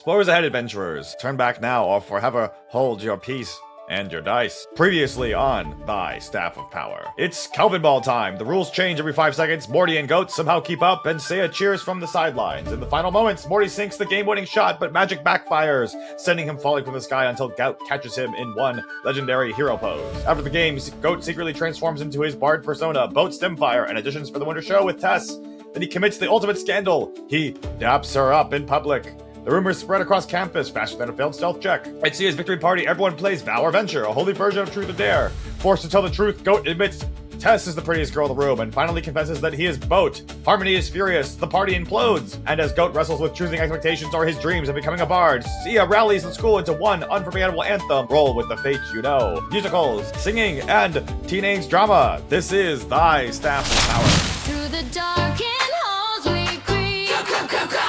Spoilers ahead, adventurers. Turn back now or forever hold your peace and your dice. Previously on Thy Staff of Power. It's Calvin Ball time. The rules change every 5 seconds. Morty and Goat somehow keep up and say a cheers from the sidelines. In the final moments, Morty sinks the game-winning shot, but magic backfires, sending him falling from the sky until Goat catches him in one legendary hero pose. After the games, Goat secretly transforms into his bard persona, Boat Stemfire, and auditions for the Winter Show with Tess. Then he commits the ultimate scandal. He daps her up in public. The rumors spread across campus faster than a failed stealth check. At Sia's victory party, everyone plays Vow or Venture, a holy version of Truth or Dare. Forced to tell the truth, Goat admits Tess is the prettiest girl in the room and finally confesses that he is Boat. Harmony is furious, the party implodes. And as Goat wrestles with choosing expectations or his dreams of becoming a bard, Sia rallies the school into one unforgettable anthem. Roll with the fate you know. Musicals, singing, and teenage drama. This is Thy Staff of Power. Through the darkened halls we creep.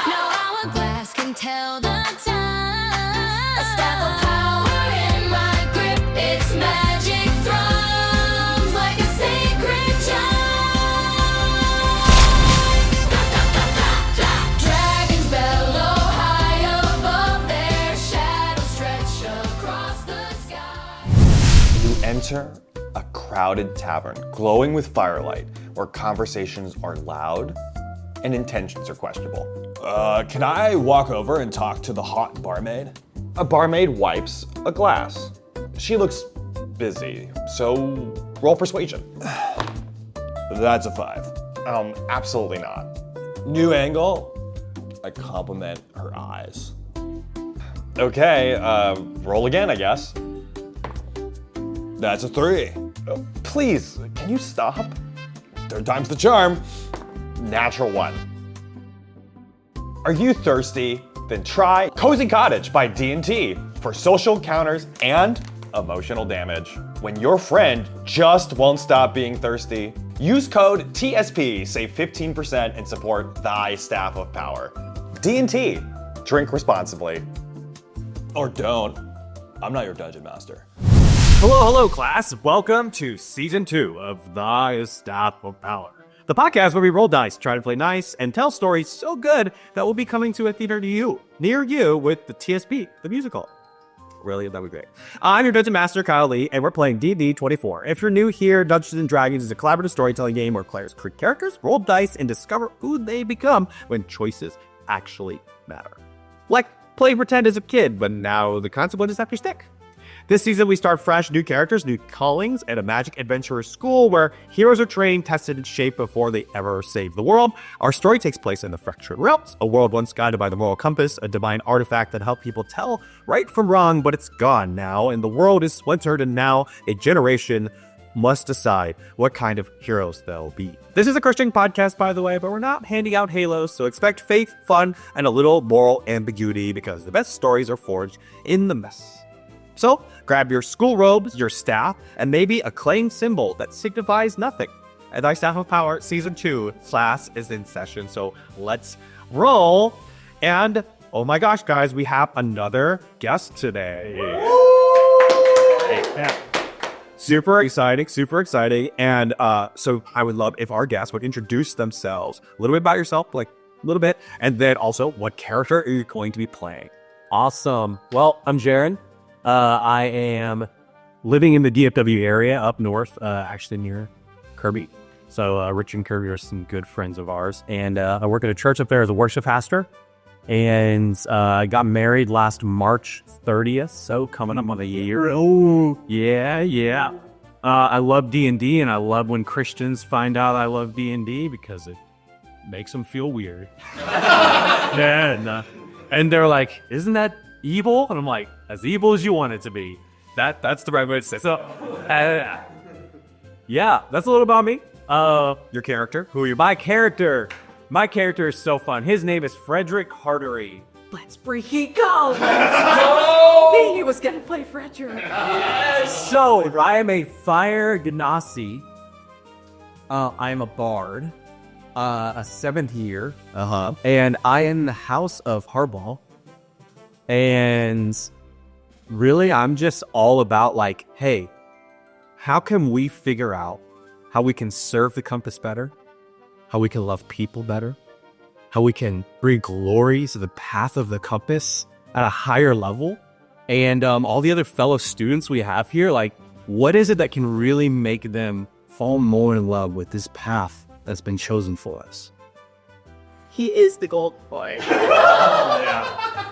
No hourglass can tell the time. A staff of power in my grip. Its magic thrums like a sacred chime. Dragons bellow high above, their shadows stretch across the sky. You enter a crowded tavern, glowing with firelight, where conversations are loud and intentions are questionable. Can I walk over and talk to the hot barmaid? A barmaid wipes a glass. She looks busy, so roll persuasion. That's a 5. Absolutely not. New angle, I compliment her eyes. Okay, roll again, I guess. That's a 3. Please, can you stop? 3rd time's the charm. Natural 1. Are you thirsty? Then try Cozy Cottage by D&T for social encounters and emotional damage. When your friend just won't stop being thirsty, use code TSP, save 15% and support Thy Staff of Power. D&T, drink responsibly. Or don't. I'm not your dungeon master. Hello, class. Welcome to Season 2 of Thy Staff of Power, the podcast where we roll dice, try to play nice, and tell stories so good that we'll be coming to a theater near you with the TSP, the musical. Really, that'd be great. I'm your Dungeon Master, Kyle Lee, and we're playing D&D 24. If you're new here, Dungeons & Dragons is a collaborative storytelling game where players create characters, roll dice, and discover who they become when choices actually matter. Like playing pretend as a kid, but now the consequences have to stick. This season, we start fresh, new characters, new callings, at a magic adventurer school where heroes are trained, tested, and shaped before they ever save the world. Our story takes place in the Fractured Realms, a world once guided by the moral compass, a divine artifact that helped people tell right from wrong, but it's gone now, and the world is splintered, and now a generation must decide what kind of heroes they'll be. This is a Christian podcast, by the way, but we're not handing out halos, so expect faith, fun, and a little moral ambiguity because the best stories are forged in the mess. So, grab your school robes, your staff, and maybe a clanged symbol that signifies nothing. At Thy Staff of Power Season 2, class is in session, so let's roll. And, oh my gosh, guys, we have another guest today. Hey, super exciting. And so I would love if our guests would introduce themselves, a little bit about yourself, like a little bit, and then also what character are you going to be playing? Awesome. Well, I'm Jaron. I am living in the DFW area up north, actually near Kirby. So Rich and Kirby are some good friends of ours. And I work at a church up there as a worship pastor. And I got married last March 30th, so coming up on a year. Oh, yeah. I love D&D, and I love when Christians find out I love D&D because it makes them feel weird. And they're like, isn't that evil? And I'm like, as evil as you want it to be. That's the right way to say it. So, yeah, that's a little about me. Your character? Who are you? My character is so fun. His name is Frederick Hartery. Let's freaking go! Oh! He was gonna play Frederick. So, I am a fire genasi. I am a bard. A 7th year. And I am the House of Harbaugh. And really, I'm just all about like, hey, how can we figure out how we can serve the compass better? How we can love people better? How we can bring glory to the path of the compass? at a higher level, and all the other fellow students we have here, like, what is it that can really make them fall more in love with this path that's been chosen for us? He is the gold boy.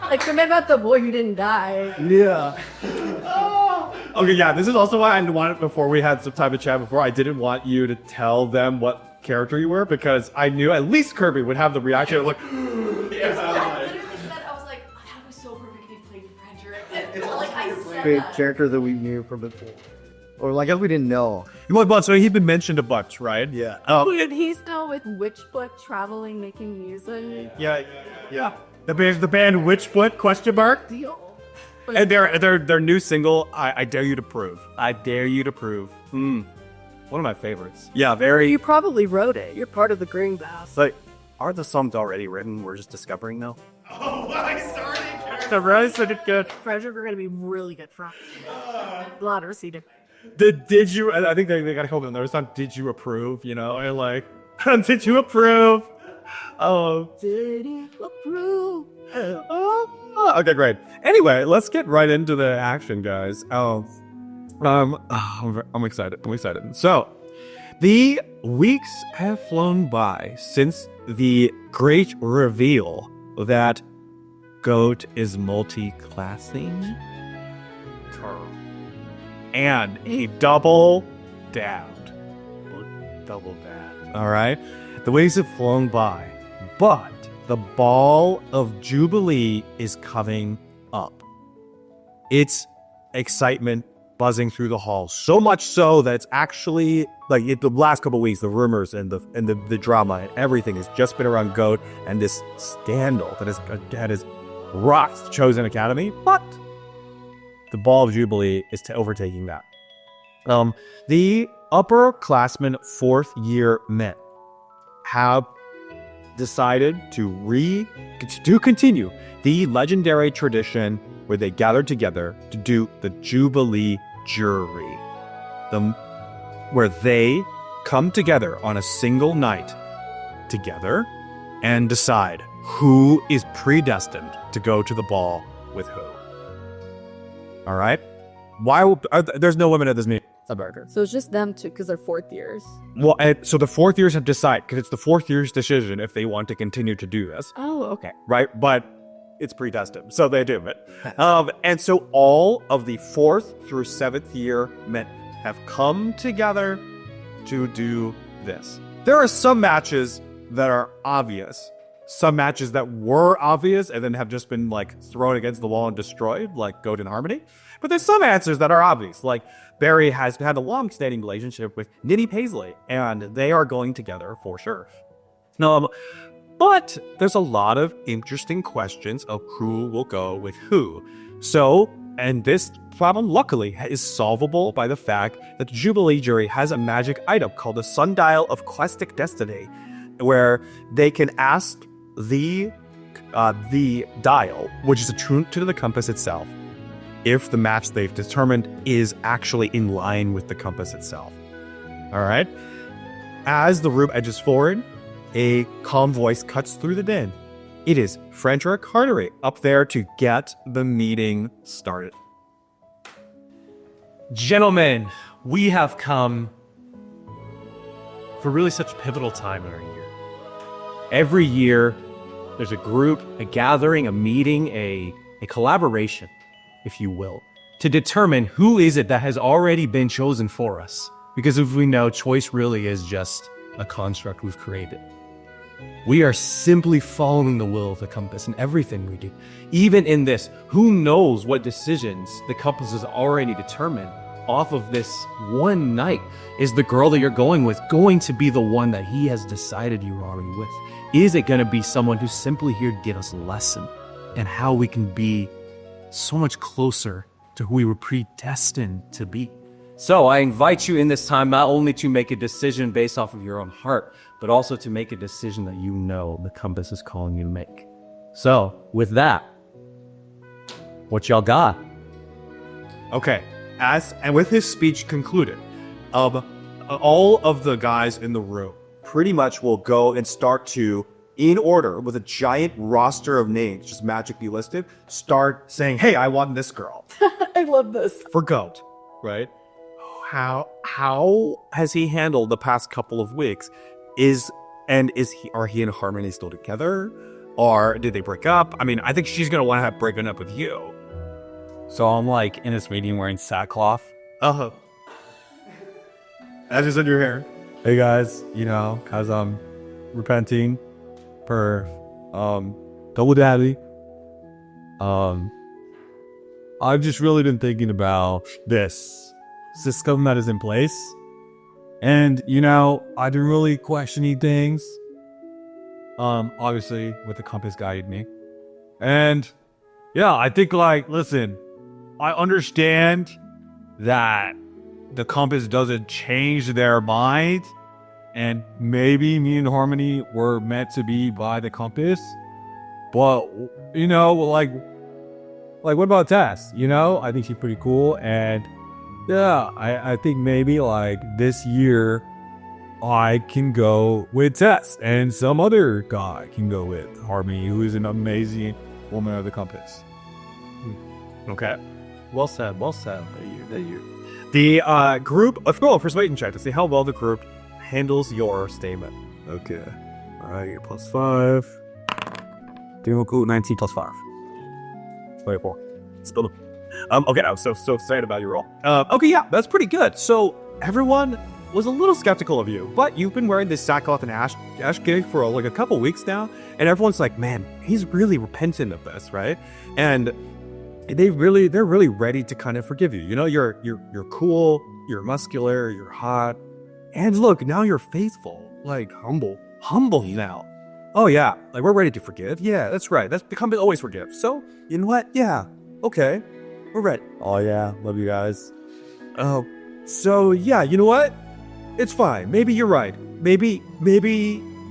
Like, forget about the boy who didn't die. Yeah. Okay, yeah, this is also why I wanted, before we had some time to chat before, I didn't want you to tell them what character you were, because I knew at least Kirby would have the reaction of like, I literally said, I was like, oh, that was so perfect if he played Frederick. Like, I said Big that. character that we knew from before. Or like we didn't know. so he'd been mentioned a bunch, right? Yeah. And he's still with Witchfoot traveling, making music. Yeah. The band Witchfoot ? Deal. And their new single, I Dare You to Prove. I Dare You to Prove. One of my favorites. Yeah, very. You probably wrote it. You're part of the Greenbass. Like, are the songs already written? We're just discovering now. The rest of it good. Frederick are going to be really good friends. Blood received. Did you? I think they gotta help them. There's not. Did you approve? You know, and like, did you approve? Oh, Did you approve? okay, great. Anyway, let's get right into the action, guys. I'm excited. I'm excited. So, the weeks have flown by since the great reveal that Goat is multi-classing. And he double dabbed. All right? The weeks have flown by, but the ball of Jubilee is coming up. It's excitement buzzing through the halls, so much so that it's actually like the last couple of weeks, the rumors and the drama and everything has just been around Goat and this scandal that has rocked the Chosen Academy, but the ball of Jubilee is overtaking that. The upperclassmen fourth year men have decided to continue the legendary tradition where they gather together to do the Jubilee Jury, where they come together on a single night together and decide who is predestined to go to the ball with who. All right. There's no women at this meeting? So it's just them two because they're fourth years. Well, so the fourth years have decided, because it's the fourth year's decision if they want to continue to do this. Oh, okay. Right? But it's predestined, so they do it. And so all of the fourth through seventh year men have come together to do this. There are some matches that are obvious. Some matches that were obvious and then have just been like thrown against the wall and destroyed, like Goat and Harmony. But there's some answers that are obvious, like Barry has had a long-standing relationship with Nitty Paisley, and they are going together for sure. But there's a lot of interesting questions of who will go with who. So, and this problem, luckily, is solvable by the fact that the Jubilee Jury has a magic item called the Sundial of Questic Destiny, where they can ask the dial, which is attuned to the compass itself, if the match they've determined is actually in line with the compass itself. All right? As the room edges forward, a calm voice cuts through the din. It is Frederick Harley up there to get the meeting started. Gentlemen, we have come for really such a pivotal time in our year. Every year, there's a group, a gathering, a meeting, a collaboration, if you will, to determine who is it that has already been chosen for us. Because if we know, choice really is just a construct we've created. We are simply following the will of the compass in everything we do. Even in this, who knows what decisions the compass has already determined off of this one night? Is the girl that you're going with going to be the one that he has decided you're already with? Is it going to be someone who's simply here to give us a lesson and how we can be so much closer to who we were predestined to be? So I invite you in this time not only to make a decision based off of your own heart, but also to make a decision that you know the compass is calling you to make. So with that, what y'all got? Okay, and with his speech concluded, all of the guys in the room pretty much will go and start to in order with a giant roster of names just magically listed, start saying, hey, I want this girl I love this. for Goat, right? How has he handled the past couple of weeks? Are he and Harmony still together? Or did they break up? I mean, I think she's gonna want to have breaking up with you. So I'm like in this meeting wearing sackcloth. Uh-huh. As is in your hair. Hey guys, cause I'm repenting for double daddy. I've just really been thinking about this system that is in place. And I've been really questioning things. Obviously with the compass guided me. And yeah, I think listen, I understand that the compass doesn't change their mind, and maybe me and Harmony were meant to be by the compass, but what about Tess? I think she's pretty cool, and yeah, I think maybe this year I can go with Tess, and some other guy can go with Harmony, who is an amazing woman of the compass. Okay. Well said. That you. The group, let's go persuasion check to see how well the group handles your statement. Okay. All right, you're +5. Doing cool. 19 +5. 24. Still. Okay, I was so excited about your roll. Okay, yeah, that's pretty good. So everyone was a little skeptical of you, but you've been wearing this sackcloth and ash gig for a couple weeks now, and everyone's like, man, he's really repentant of this, right? And they're really ready to kind of forgive you. You're cool, you're muscular, you're hot, and look, now you're faithful, humble now. Oh yeah, we're ready to forgive. Yeah, that's right. That's become always forgive. So you know what? Yeah, okay, we're ready. Oh yeah, love you guys. Oh, so yeah, you know what? It's fine. Maybe you're right. Maybe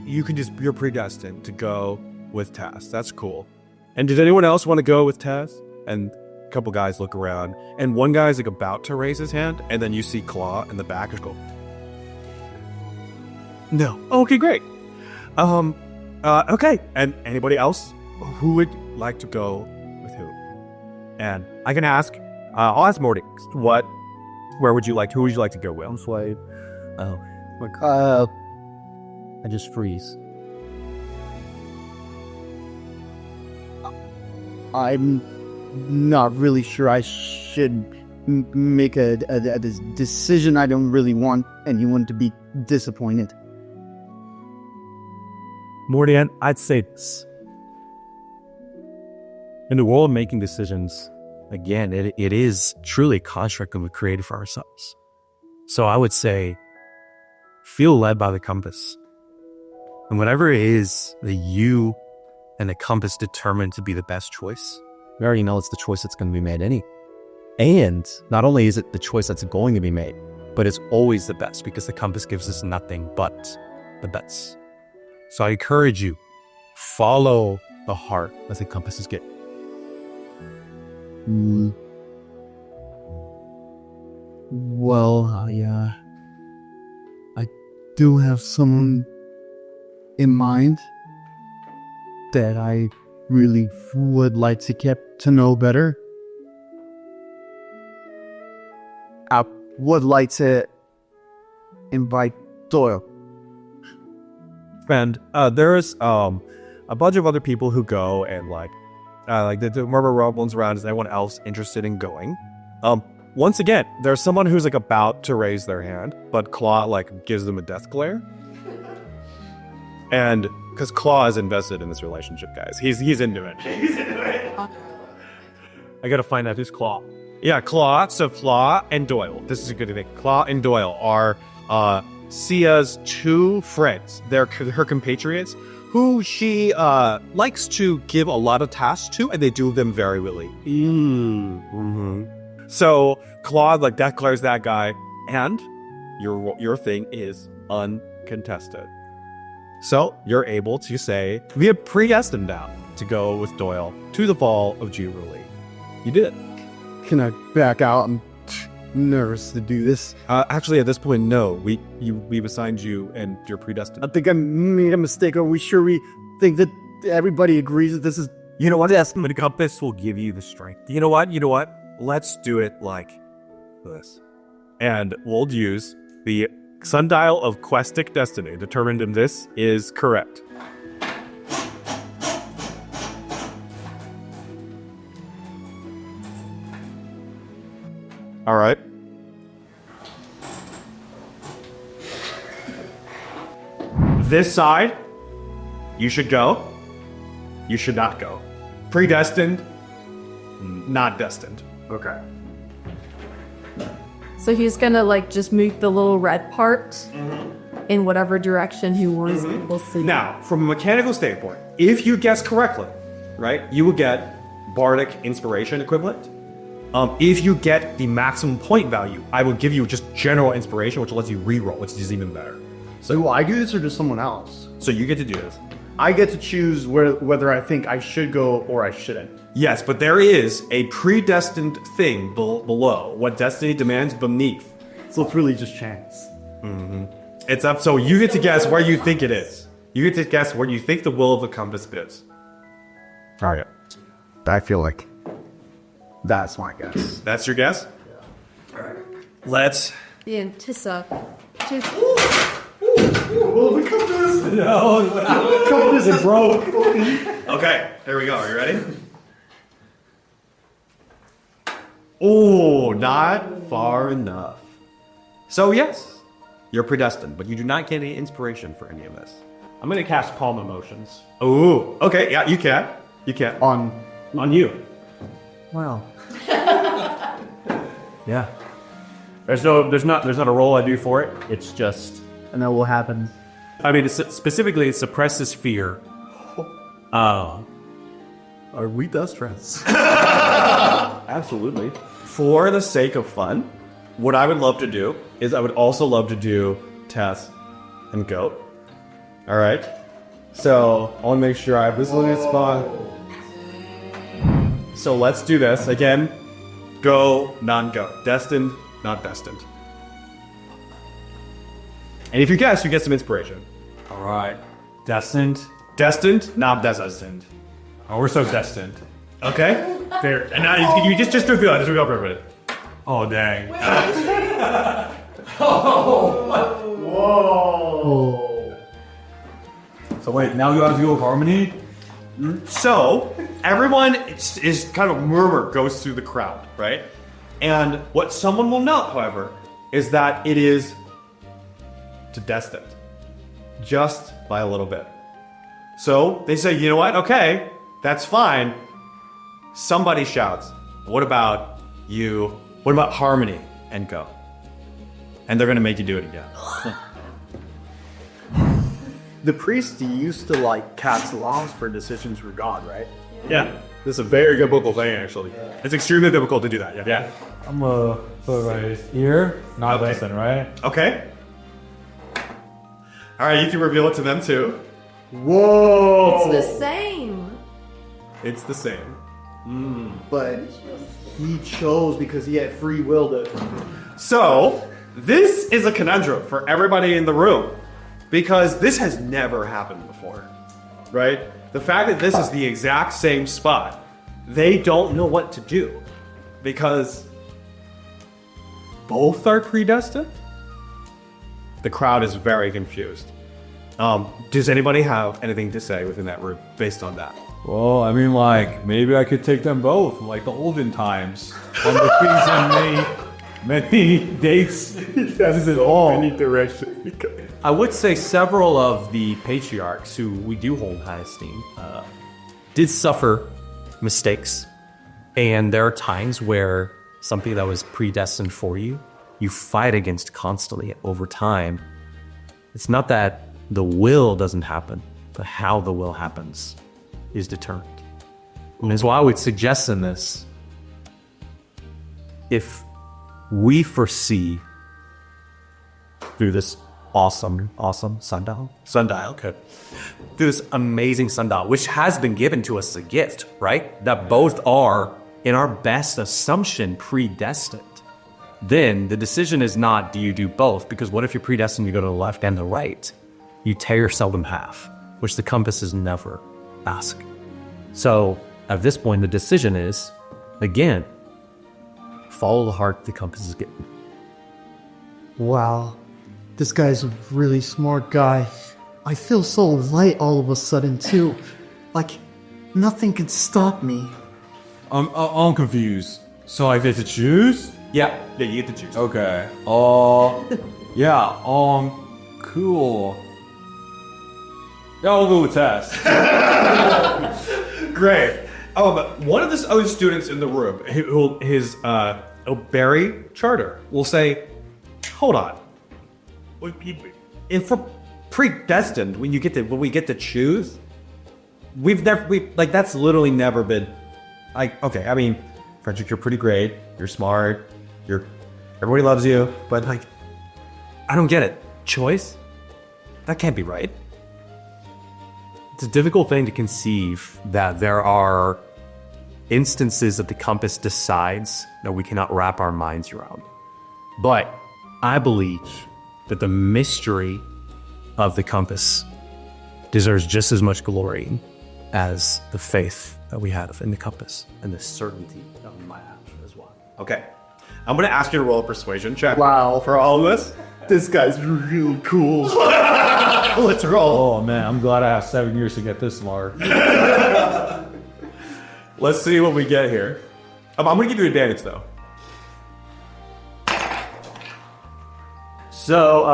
you're predestined to go with Tess. That's cool. And did anyone else want to go with Tess? And a couple guys look around, and one guy's about to raise his hand, and then you see Claw in the back and go, no. Okay, great. Okay. And anybody else who would like to go with who? And I can ask. I'll ask Morty. Who would you like to go with? I'm Slade. Oh, I just freeze. I'm not really sure I should make a decision. I don't really want anyone to be disappointed. Morty, I'd say this. In the world of making decisions, again, it is truly a construct that we created for ourselves. So I would say, feel led by the compass. And whatever it is that you and the compass determine to be the best choice, we already know it's the choice that's going to be made And not only is it the choice that's going to be made, but it's always the best because the compass gives us nothing but the best. So I encourage you, follow the heart as the compass is getting. Well, I do have someone in mind that I really would like to get to know better. I would like to invite Doyle. And there's a bunch of other people who go, and the murmur rumbles around. Is anyone else interested in going? Once again, there's someone who's about to raise their hand, but Claw gives them a death glare. And because Claw is invested in this relationship, guys, he's into it. I gotta find out who's Claw. Yeah, Claw. So Claw and Doyle. This is a good thing. Claw and Doyle are Sia's two friends. They're her compatriots, who she likes to give a lot of tasks to, and they do them very really. So Claude that clears that guy, and your thing is uncontested. So you're able to say we have predestined now to go with Doyle to the ball of Jubilee. You did it. Can I back out? I'm nervous to do this. Actually, at this point, no. We've assigned you, and you're predestined. I think I made a mistake. Are we sure we think that everybody agrees that this is. You know what? The compass will give you the strength. You know what? Let's do it like this. And we'll use the sundial of Questic Destiny, determined if this is correct. All right. This side, you should go. You should not go. Predestined, not destined. Okay. So he's gonna like just move the little red part in whatever direction he wants. We'll see. Now, from a mechanical standpoint, if you guess correctly, right, you will get Bardic Inspiration equivalent. If you get the maximum point value, I will give you just general inspiration, which lets you reroll, which is even better. So do I do this or does someone else? So you get to do this. I get to choose whether I think I should go or I shouldn't. Yes, but there is a predestined thing below what destiny demands beneath. So it's really just chance. It's up, so you get to guess where you think it is. You get to guess where you think the will of the compass is. All right. I feel like that's my guess. That's your guess? All right. Let's... The Antissa. Oh, the compass! No, the compass is broke. Okay, here we go. Are you ready? Oh, not far enough. So yes, you're predestined, but you do not get any inspiration for any of this. I'm gonna cast Palm Emotions Oh, okay, yeah, you can. You can. on you. Wow. Yeah. There's not a roll I do for it. It's just, And then what happens? I mean, specifically, it suppresses fear. Are we best friends? Absolutely. For the sake of fun, what I would love to do is I would also love to do Tess and Goat. All right. So I want to make sure I have this little spot. So let's do this again. Go, non-go. Destined, not destined. And if you guess, you get some inspiration. All right. Destined. Destined, not destined. Oh, we're so destined. Okay. Fair. And now you just reveal it. Just reveal it for everybody. Oh, dang. So wait, now you have to go with harmony? So everyone is kind of murmur goes through the crowd, right? And what someone will note, however, is that it is to destined, just by a little bit. So they say, you know what? Okay, that's fine. Somebody shouts, "What about you? What about harmony?" And go. And they're gonna make you do it again. The priest used to like cast laws for decisions for God, right? Yeah, this is a very good biblical thing, actually. It's extremely difficult to do that. Yeah. I'm gonna put it right here. Not Okay. listen, right? Okay. All right, you can reveal it to them too. Whoa! It's the same. It's the same. But he chose because he had free will to. So, this is a conundrum for everybody in the room because this has never happened before, right? The fact that this is the exact same spot, they don't know what to do because both are predestined. The crowd is very confused. Does anybody have anything to say within that room based on that? Well, I mean, like, maybe I could take them both, like the olden times. When the things and many dates. That's it all. Many directions. I would say several of the patriarchs who we do hold high esteem did suffer mistakes. And there are times where something that was predestined for you, you fight against constantly over time. It's not that the will doesn't happen, but how the will happens is determined. And that's why I would suggest in this, if we foresee through this awesome sundial, okay, through this amazing sundial, which has been given to us as a gift, right? That both are, in our best assumption, predestined. Then the decision is not, do you do both? Because what if you're predestined, you go to the left and the right? You tear yourself in half. which the compasses never ask. So at this point, the decision is, again, follow the heart the compass is giving. Wow, this guy's a really smart guy. I feel so light all of a sudden too. Like nothing can stop me. I'm confused. So I get to choose? Yeah, you get to choose. Okay. Yeah. Cool. Yeah, I'll go with Tess. Great. One of the other students in the room, his Barry Charter, will say, "Hold on. If we're predestined, when we get to choose, that's literally never been like. Okay, I mean, Frederick, you're pretty great. You're smart. Everybody loves you, but like, I don't get it. Choice? That can't be right." It's a difficult thing to conceive that there are instances that the compass decides that we cannot wrap our minds around. But I believe that the mystery of the compass deserves just as much glory as the faith that we have in the compass and the certainty that we might have as well. Okay, I'm gonna ask you to roll a persuasion check. Wow. For all of this. This guy's really cool. Let's roll. Oh man, I'm glad I have 7 years to get this smart. Let's see what we get here. I'm gonna give you advantage though. So,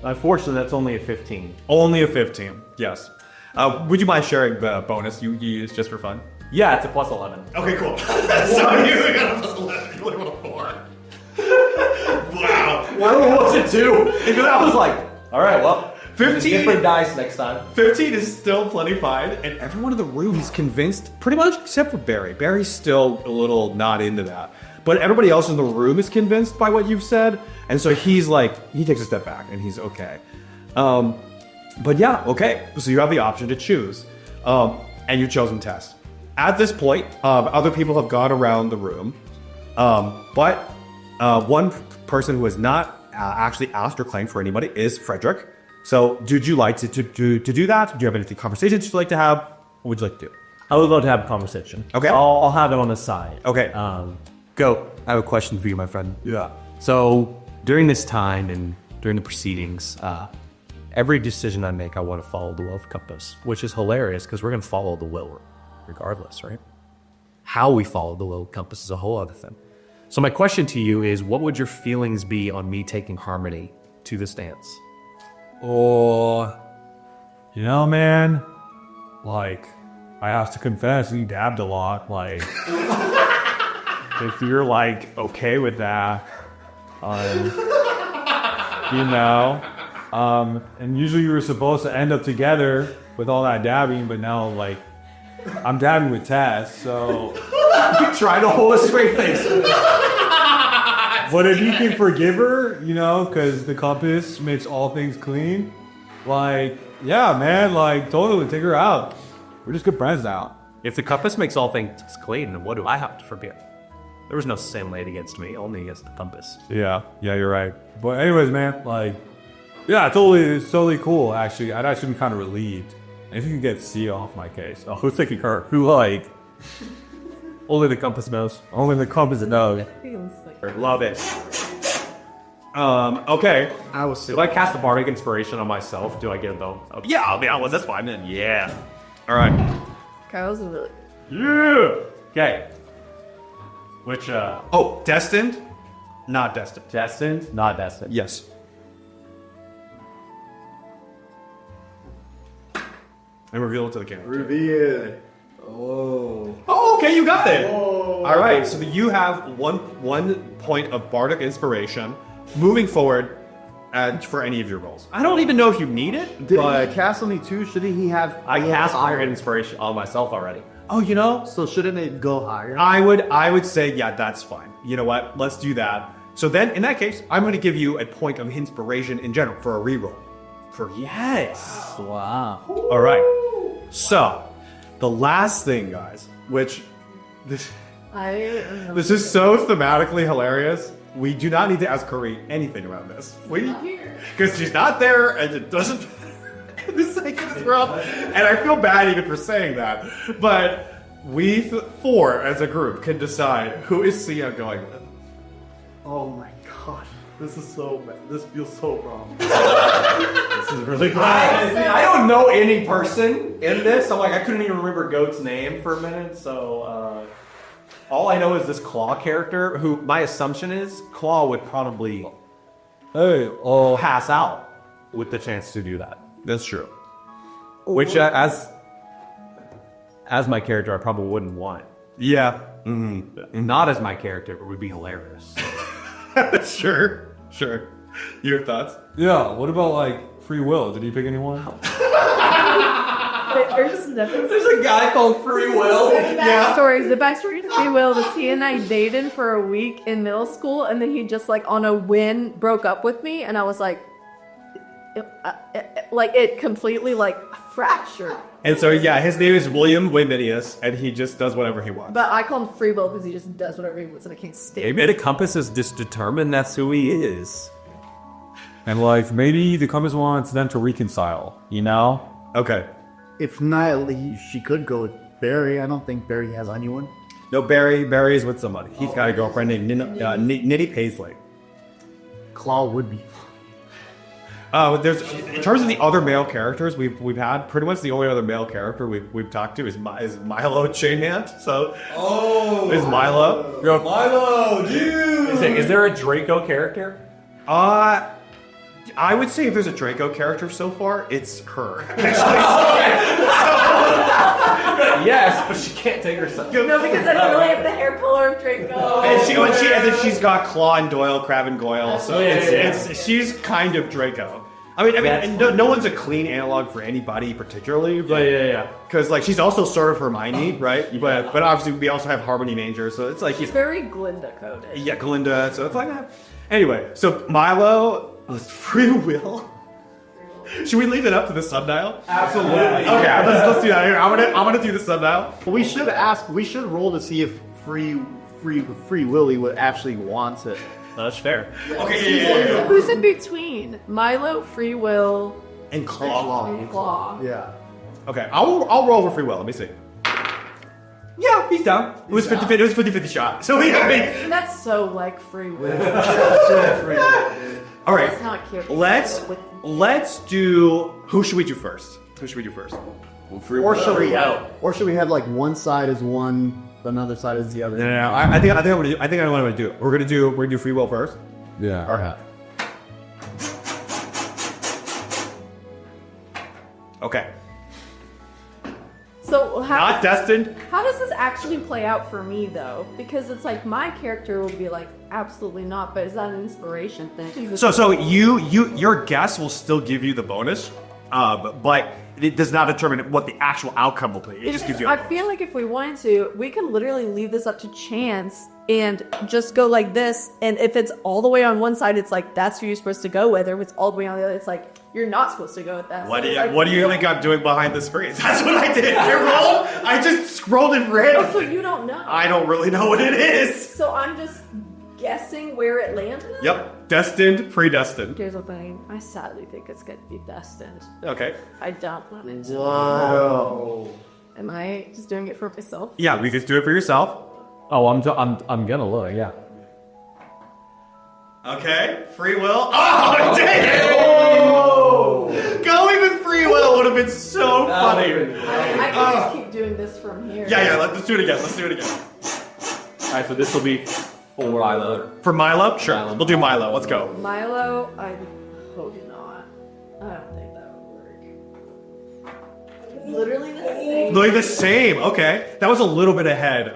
unfortunately, that's only a 15. Only a 15. Yes. Would you mind sharing the bonus you used just for fun? Yeah, it's a plus 11. Okay, cool. So you got a plus 11. You only want a 4. Wow. What was it 2? Because I was like, all right, well, 15. different dice next time. 15 is still plenty fine, and everyone in the room is convinced, pretty much except for Barry. Barry's still a little not into that. But everybody else in the room is convinced by what you've said, and so he's like, he takes a step back, and he's okay. But yeah, okay, so you have the option to choose, and you've chosen Test. At this point, other people have gone around the room, but one person who has not actually asked or claimed for anybody is Frederick. So, would you like to do that? Do you have any conversations you'd like to have? What would you like to do? I would love to have a conversation. Okay. I'll have them on the side. Okay. Go. I have a question for you, my friend. Yeah. So, during this time and during the proceedings, every decision I make, I want to follow the will of compass, which is hilarious because we're going to follow the will regardless, right? How we follow the will of compass is a whole other thing. So my question to you is, what would your feelings be on me taking Harmony to this dance? Or, you know, man, like, I have to confess, you dabbed a lot. Like, if you're like okay with that, you know, and usually you were supposed to end up together with all that dabbing, but now like I'm dabbing with Tess, so You try to hold a straight face. But if you can forgive her, you know, because the compass makes all things clean, like, yeah, man, like, totally take her out. We're just good friends now. If the compass makes all things clean, then what do I have to forgive? There was no sin laid against me, only against the compass. Yeah, you're right. But anyways, man, like, yeah, it's totally cool, actually. I'd actually be kind of relieved. If you can get C off my case. Oh, who's taking her? Who, like... Only the compass knows. Only the compass knows. Love it. Okay. I was If I cast a bardic inspiration on myself, do I get it though? Oh, yeah, I'll be honest, that's fine then. Yeah. Alright. Kyle's a really... Yeah! Okay. Which, oh, destined? Not destined. Destined? Not destined. Yes. And reveal it to the camera. Reveal. Oh. Oh, okay, you got it. All right, so you have one point of bardic inspiration moving forward for any of your rolls. I don't even know if you need it, Did but he cast only 2? Shouldn't he have... I cast Iron Inspiration on myself already. oh, you know, So shouldn't it go higher? I would say yeah, that's fine. You know what? Let's do that. So then, in that case, I'm going to give you a point of inspiration in general for a reroll. For yes. Wow. All right. So, the last thing, guys, which this is so thematically hilarious. We do not need to ask Curry anything around this. Because she's not there, and it doesn't. The psychic is rough. And I feel bad even for saying that. But we four as a group can decide who is Sia going with. Oh my god. This is so bad. This feels so wrong. This is really bad. I don't know any person in this. I'm like, I couldn't even remember Goat's name for a minute. So all I know is this Claw character, who my assumption is Claw would probably pass out with the chance to do that. That's true. Which, as my character, I probably wouldn't want. Yeah. Not as my character, but would be hilarious. Sure. Your thoughts? Yeah, what about like free will? Did he pick anyone? There's There's a guy called Free Will. the backstory to Free Will was he and I dated for a week in middle school, and then he just like on a whim broke up with me, and I was like, it completely like fractured. And so, yeah, his name is William Wayminius, and he just does whatever he wants. But I call him Free Will because he just does whatever he wants, and I can't stand Maybe the compass is just determined that's who he is. And like maybe the compass wants them to reconcile, you know? Okay. If not, she could go with Barry. I don't think Barry has anyone. No, Barry is with somebody. He's got a girlfriend named Nitty Paisley. Claw would be. There's in terms of the other male characters we've had, pretty much the only other male character we've talked to is Milo Chainhand. So is Milo. Milo, dude! Is there a Draco character? I would say if there's a Draco character so far, it's her. Yes, but she can't take herself. No, because I don't really have the hair color of Draco. And then she's got Claw and Doyle, Crab and Goyle. So she's kind of Draco. I mean, no one's a clean analog for anybody particularly. But yeah. Because like she's also sort of Hermione, right? But obviously we also have Harmony Manger, so it's like She's very Glinda coded. Yeah, Glinda. So it's like that. Anyway, so Milo was Free Will. Should we leave it up to the sundial? Absolutely. Okay, let's do that. Here, I'm gonna do the sundial. We should ask. We should roll to see if Free Willy would actually want it. That's fair. Okay, yeah. Who's in between? Milo, Free Will, and Claw. And Claw. Yeah. Okay, I'll roll for Free Will. Let me see. Yeah, he's down. It was 50-50 shot. So And that's so like Free Will. All right. That's not cute. Let's do. Who should we do first? Or should we have like one side is one, another side is the other? No. I think I know what I'm gonna do. We're gonna do Free Will first. Yeah. All right. Okay. So Not destined. How does this actually play out for me though? Because it's like my character will be like absolutely not, but is that an inspiration thing? So your guess will still give you the bonus, but it does not determine what the actual outcome will be. It just gives you. I feel like if we wanted to, we could literally leave this up to chance and just go like this. And if it's all the way on one side, it's like that's who you're supposed to go with. Or if it's all the way on the other, it's like you're not supposed to go with that. What do you think I'm doing behind the screens? That's what I did. I just scrolled and read. Oh, so you don't know? I don't really know what it is. So I'm just guessing where it landed? Yep. Destined, predestined. Here's the thing. I sadly think it's going to be destined. Okay. I don't want it. Whoa. Am I just doing it for myself? Yeah, we just do it for yourself. Oh, I'm gonna look. Yeah. Okay. Free Will. Oh, dang it! Oh! Going with Free Will would have been so funny. I can just keep doing this from here. Yeah. Let's do it again. All right, so this will be for Milo. For Milo? Sure. We'll do Milo. Let's go. Milo, I hope not. I don't think that would work. Literally the same. Like the same. Okay. That was a little bit ahead.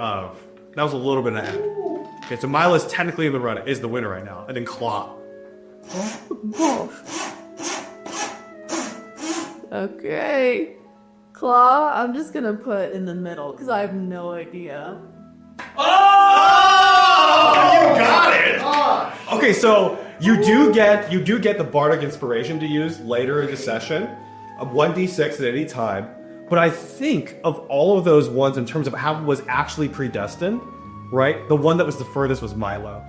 Okay, so Milo's technically in the run. Is the winner right now. And then Claw. Okay. Claw, I'm just gonna put in the middle because I have no idea. Oh! You got it! Okay, so you do get the bardic inspiration to use later in the session. 1d6 at any time. But I think of all of those ones in terms of how it was actually predestined, right? The one that was the furthest was Milo.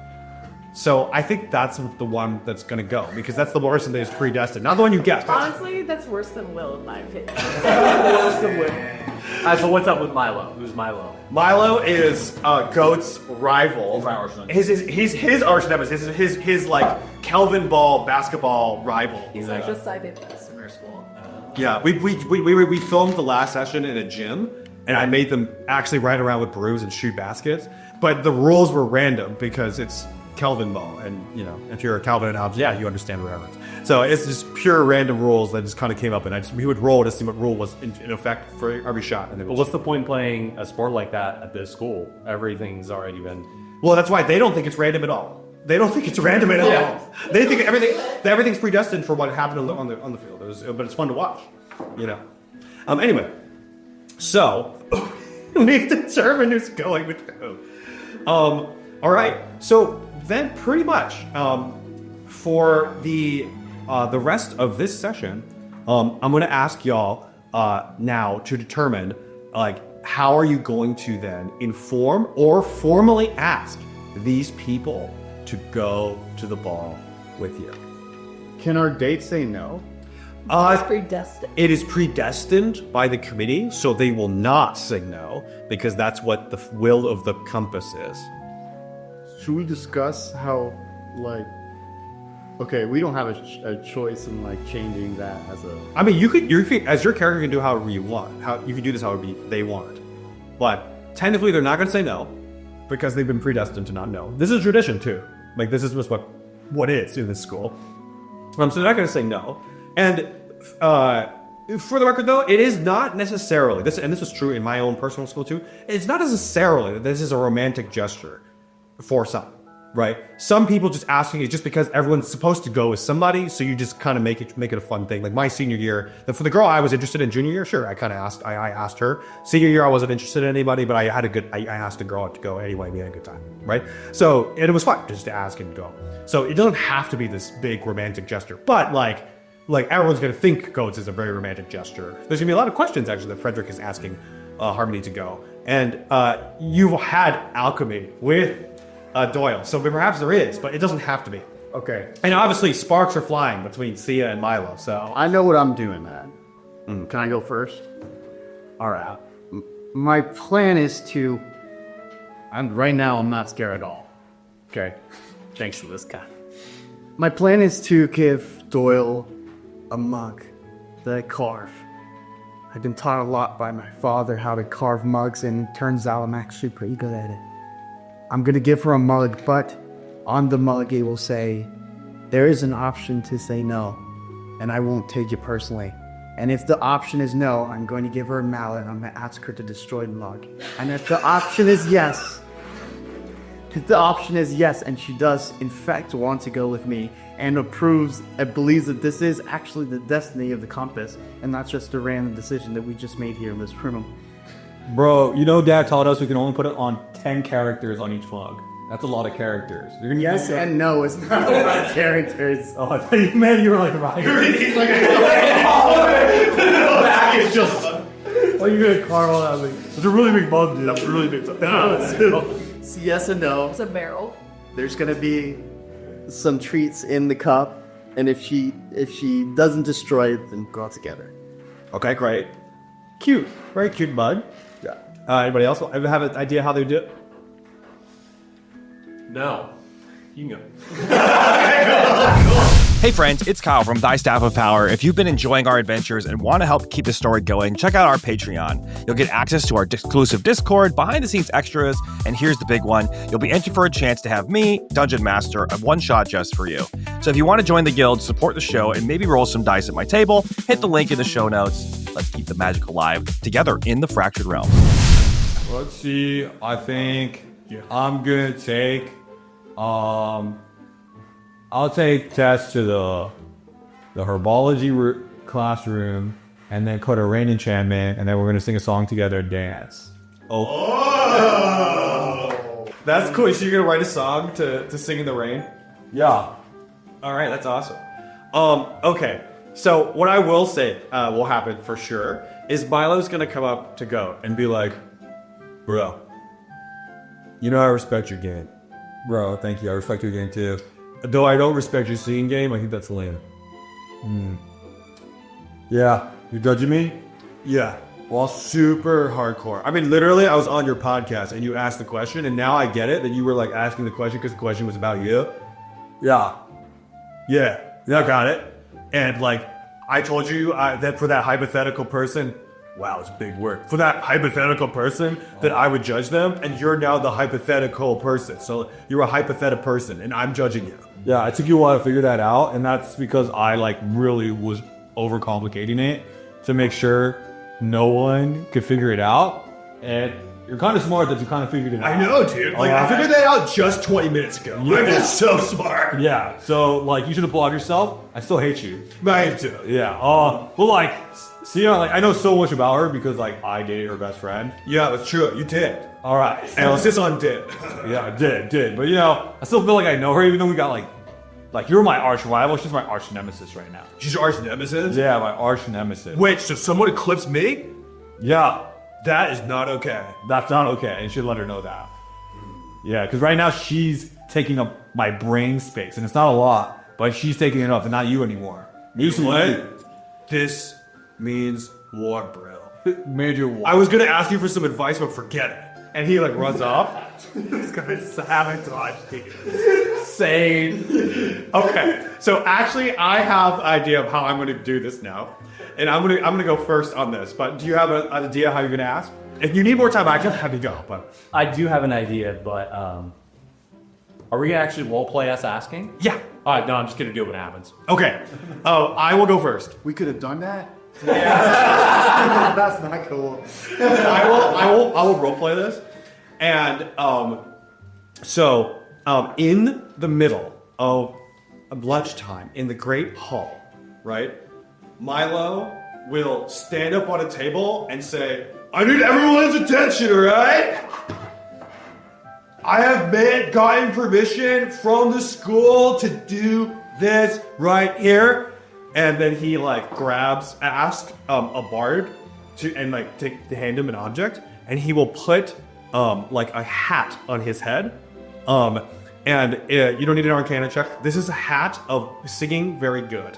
So I think that's the one that's gonna go because that's the person that is predestined, not the one you guessed. Honestly, that's worse than Will in my opinion. Worse than Will. So what's up with Milo? Who's Milo? Milo is Goat's rival. His arch nemesis. His like Kelvin Ball basketball rival. He's like decided this in our school. Yeah, we filmed the last session in a gym, and I made them actually ride around with brooms and shoot baskets. But the rules were random because it's Kelvin Ball, and you know, if you're a Calvin and Hobbes, yeah, you understand the reference. So it's just pure random rules that just kind of came up, and we would roll to see what rule was in effect for every shot. And Well, what's the point in playing a sport like that at this school? Everything's already been. Well, that's why they don't think it's random at all. They don't think it's random at all. They think everything's predestined for what happened on the field. But it's fun to watch, you know. Anyway, so we've determined who's going with who. All right. So then, pretty much, for the rest of this session, I'm going to ask y'all now to determine, like, how are you going to then inform or formally ask these people to go to the ball with you? Can our date say no? It's predestined. It is predestined by the committee, so they will not say no, because that's what the will of the compass is. Should we discuss how, like, okay, we don't have a choice in like changing that as a. I mean, you could, as your character can do however you want. You can do this however they want, but technically they're not going to say no, because they've been predestined to not know. This is tradition too. Like this is just what is in this school. So they're not going to say no. And for the record, though, it is not necessarily this, and this is true in my own personal school too. It's not necessarily that this is a romantic gesture for some, right? Some people just asking it just because everyone's supposed to go with somebody, so you just kind of make it a fun thing. Like my senior year, for the girl I was interested in junior year, sure, I kind of asked, I asked her. Senior year, I wasn't interested in anybody, but I asked a girl to go anyway. We had a good time, right? So and it was fun just to ask and go. So it doesn't have to be this big romantic gesture, but like everyone's gonna think goats is a very romantic gesture. There's gonna be a lot of questions actually that Frederick is asking Harmony to go, and you've had alchemy with Doyle, so perhaps there is, but it doesn't have to be. Okay. And obviously sparks are flying between Sia and Milo, so I know what I'm doing, man. Can I go first? All right. My plan is to. Right now, I'm not scared at all. Okay. Thanks for this guy. My plan is to give Doyle a mug that I carve. I've been taught a lot by my father how to carve mugs, and it turns out I'm actually pretty good at it. I'm gonna give her a mug, but on the mug it will say, there is an option to say no, and I won't take it personally. And if the option is no, I'm going to give her a mallet, and I'm gonna ask her to destroy the mug. And if the option is yes, and she does in fact want to go with me, and approves and believes that this is actually the destiny of the compass, and not just a random decision that we just made here in this room. Bro, you know Dad taught us we can only put it on 10 characters on each mug. That's a lot of characters. You're gonna Yes and no, it's not a lot of characters. Oh, I thought you meant you were like right. he's like back is just Oh, you're gonna carve all that? Like, it's a really big mug, dude. That's really big. It's yes and no. It's a barrel. There's gonna be some treats in the cup, and if she doesn't destroy it, then go out together. okay, great, cute, very cute mug. Yeah. Anybody else have an idea how they do it? No. You can go. Hey friends, it's Kyle from Thy Staff of Power. If you've been enjoying our adventures and want to help keep the story going, check out our Patreon. You'll get access to our exclusive Discord, behind-the-scenes extras, and here's the big one. You'll be entered for a chance to have me, Dungeon Master, a one-shot just for you. So if you want to join the guild, support the show, and maybe roll some dice at my table, hit the link in the show notes. Let's keep the magic alive together in the Fractured Realm. Let's see. I think I'm gonna take. I'll take Tess to the herbology classroom, and then put a rain enchantment, and then we're gonna sing a song together and dance. That's cool. So you're gonna write a song to sing in the rain? Yeah. All right, that's awesome. Okay. So what I will say will happen for sure is Milo's gonna come up to Goat and be like, Bro, you know I respect your game, Bro, thank you. I respect your game too. Though I don't respect your singing game, I think that's lame. Yeah, you judging me? Yeah. Well, super hardcore. I mean, literally, I was on your podcast and you asked the question, and now I get it that you were like asking the question because the question was about you. Yeah. Yeah, I got it. And like, I told you that for that hypothetical person, wow, it's a big word. For that hypothetical person, that I would judge them, and you're now the hypothetical person. So you're a hypothetical person, and I'm judging you. Yeah, it took you a while to figure that out, and that's because I like really was overcomplicating it to make sure no one could figure it out. And you're kind of smart that you kind of figured it out. I know, dude. Like, I figured that out just 20 minutes ago. Yeah. I feel so smart. Yeah, so like you should applaud yourself. I still hate you. I do. Yeah. But like, see, like I know so much about her because like I dated her best friend. Yeah, that's true. You did. All right. Emphasis on did. Yeah, I did. But you know, I still feel like I know her, even though we got like you're my arch rival. She's my arch nemesis right now. She's your arch nemesis? Yeah, my arch nemesis. Wait, so someone eclipsed me? Yeah. That is not okay. That's not okay. And you should let her know that. Yeah, because right now she's taking up my brain space, and it's not a lot, but she's taking it up, and not you anymore. This means war, bro. Major war. I was gonna ask you for some advice, but forget it. And he like runs off. He's gonna sabotage you. Insane. Okay, so actually I have an idea of how I'm gonna do this now. And I'm gonna go first on this, but do you have an idea how you're gonna ask? If you need more time, I can have you go, but I do have an idea, but are we gonna actually role play us asking? yeah. All right, no, I'm just gonna do it when it happens. Okay. I will go first. We could have done that. That's not cool. I will roleplay this. And in the middle of lunchtime in the Great Hall, right? Milo will stand up on a table and say, I need everyone's attention, alright? I have gotten permission from the school to do this right here. And then he like asks a bard to hand him an object, and he will put like a hat on his head. And you don't need an Arcana check. This is a hat of singing very good.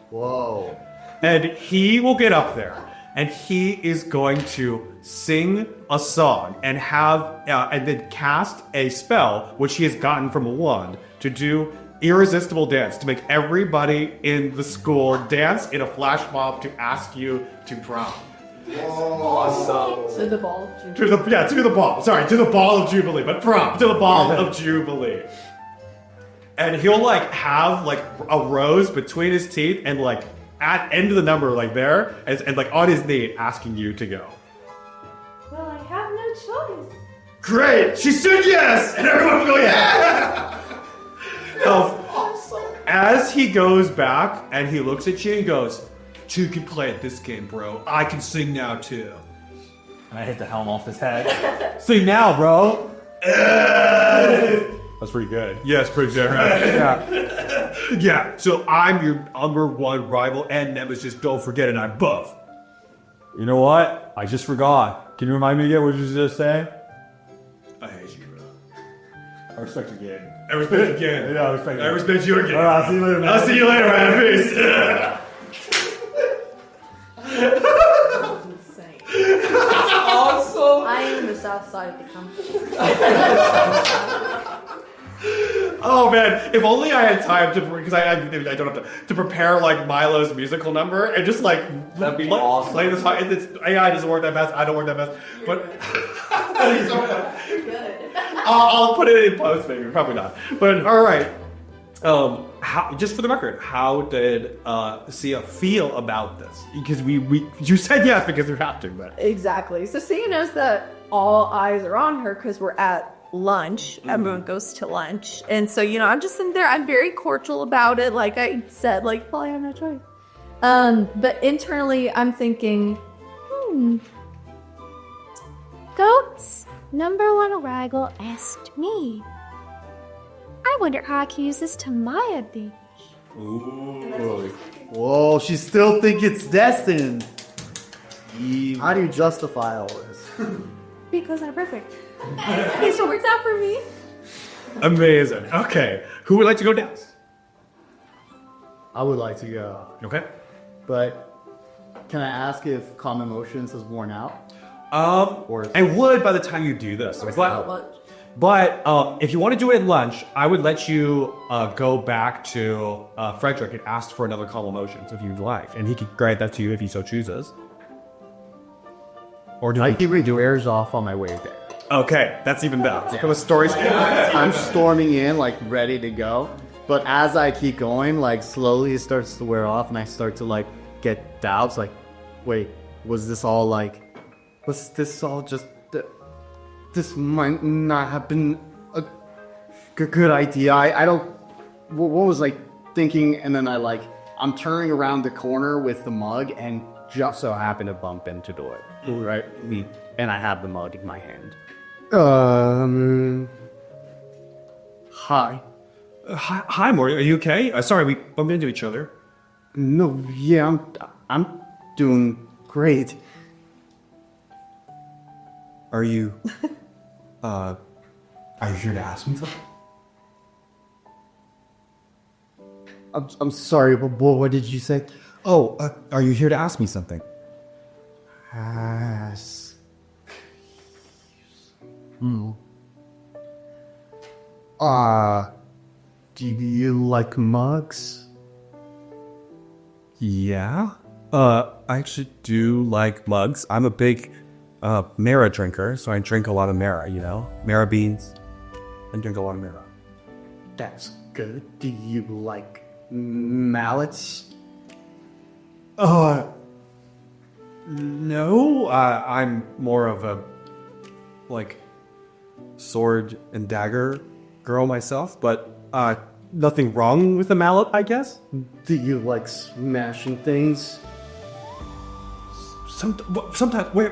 Whoa. And he will get up there, and he is going to sing a song and and then cast a spell, which he has gotten from a wand, to do irresistible dance, to make everybody in the school dance in a flash mob to ask you to prom. Awesome. So the ball. To the ball. Sorry, to the ball of Jubilee, but prom, to the ball of Jubilee. And he'll like have like a rose between his teeth and like at end of the number like there and like on his knee asking you to go. Well, I have no choice. Great! She said yes! And everyone will go, yeah! Awesome. As he goes back and he looks at you and goes, "Two can play at this game, bro. I can sing now too." And I hit the helm off his head. Sing now, bro. That's pretty good. Yes, pretty good, right? Yeah. Yeah, so I'm your number one rival and nemesis. Don't forget it, I'm buff. You know what? I just forgot. Can you remind me again what you just say? I hate you, bro. I respect your game. I respect you again. Yeah, I respect you. I respect your game. All right, I'll see you later, man. I'll see you later, man. Peace. Insane. Awesome. I am the south side of the country. Oh man, if only I had time to, because I don't have to prepare like Milo's musical number and just like That'd be awesome. play this. AI doesn't work that fast. I don't work that fast, but Good. I'll put it in post maybe, probably not. But all right. How, just for the record, how did Sia feel about this? Because you said yes because you have to, but Exactly. So Sia knows that all eyes are on her because we're at lunch. Everyone goes to lunch. And so, I'm just in there. I'm very cordial about it. Like I said, like, well, I have no choice. But internally, I'm thinking, Goat's number one rival asked me. I wonder how I can use this to my advantage. Whoa, she still think it's destined. How do you justify all this? because I'm perfect. Okay, so it works out for me. Amazing. Okay. Who would like to go douse? I would like to go. Okay. But can I ask if Calm Emotions is worn out? I would by the time you do this. But if you want to do it at lunch, I would let you go back to Frederick and ask for another Calm Emotions if you'd like. And he could grant that to you if he so chooses. Or do I keep read your ears off on my way there. Okay, that's even better. It's a story. I'm storming in, like, ready to go. But as I keep going, like, slowly it starts to wear off, and I start to, like, get doubts. Like, wait, was this all, like... Was this all just... This might not have been a good idea. I don't... What was I thinking? And then I'm turning around the corner with the mug, and just so happen to bump into Doyle. Right? And I have the mug in my hand. Hi. Hi, Morty. Are you okay? Sorry, we bumped into each other. No, yeah, I'm doing great. Are you here to ask me something? I'm sorry, but what did you say? Oh, are you here to ask me something? Do you like mugs? Yeah. I actually do like mugs. I'm a big Mara drinker, so I drink a lot of Mara, you know? Mara beans. I drink a lot of Mara. That's good. Do you like mallets? No. I'm more of a, sword and dagger girl myself, but nothing wrong with a mallet, I guess. Do you like smashing things? Sometimes. Why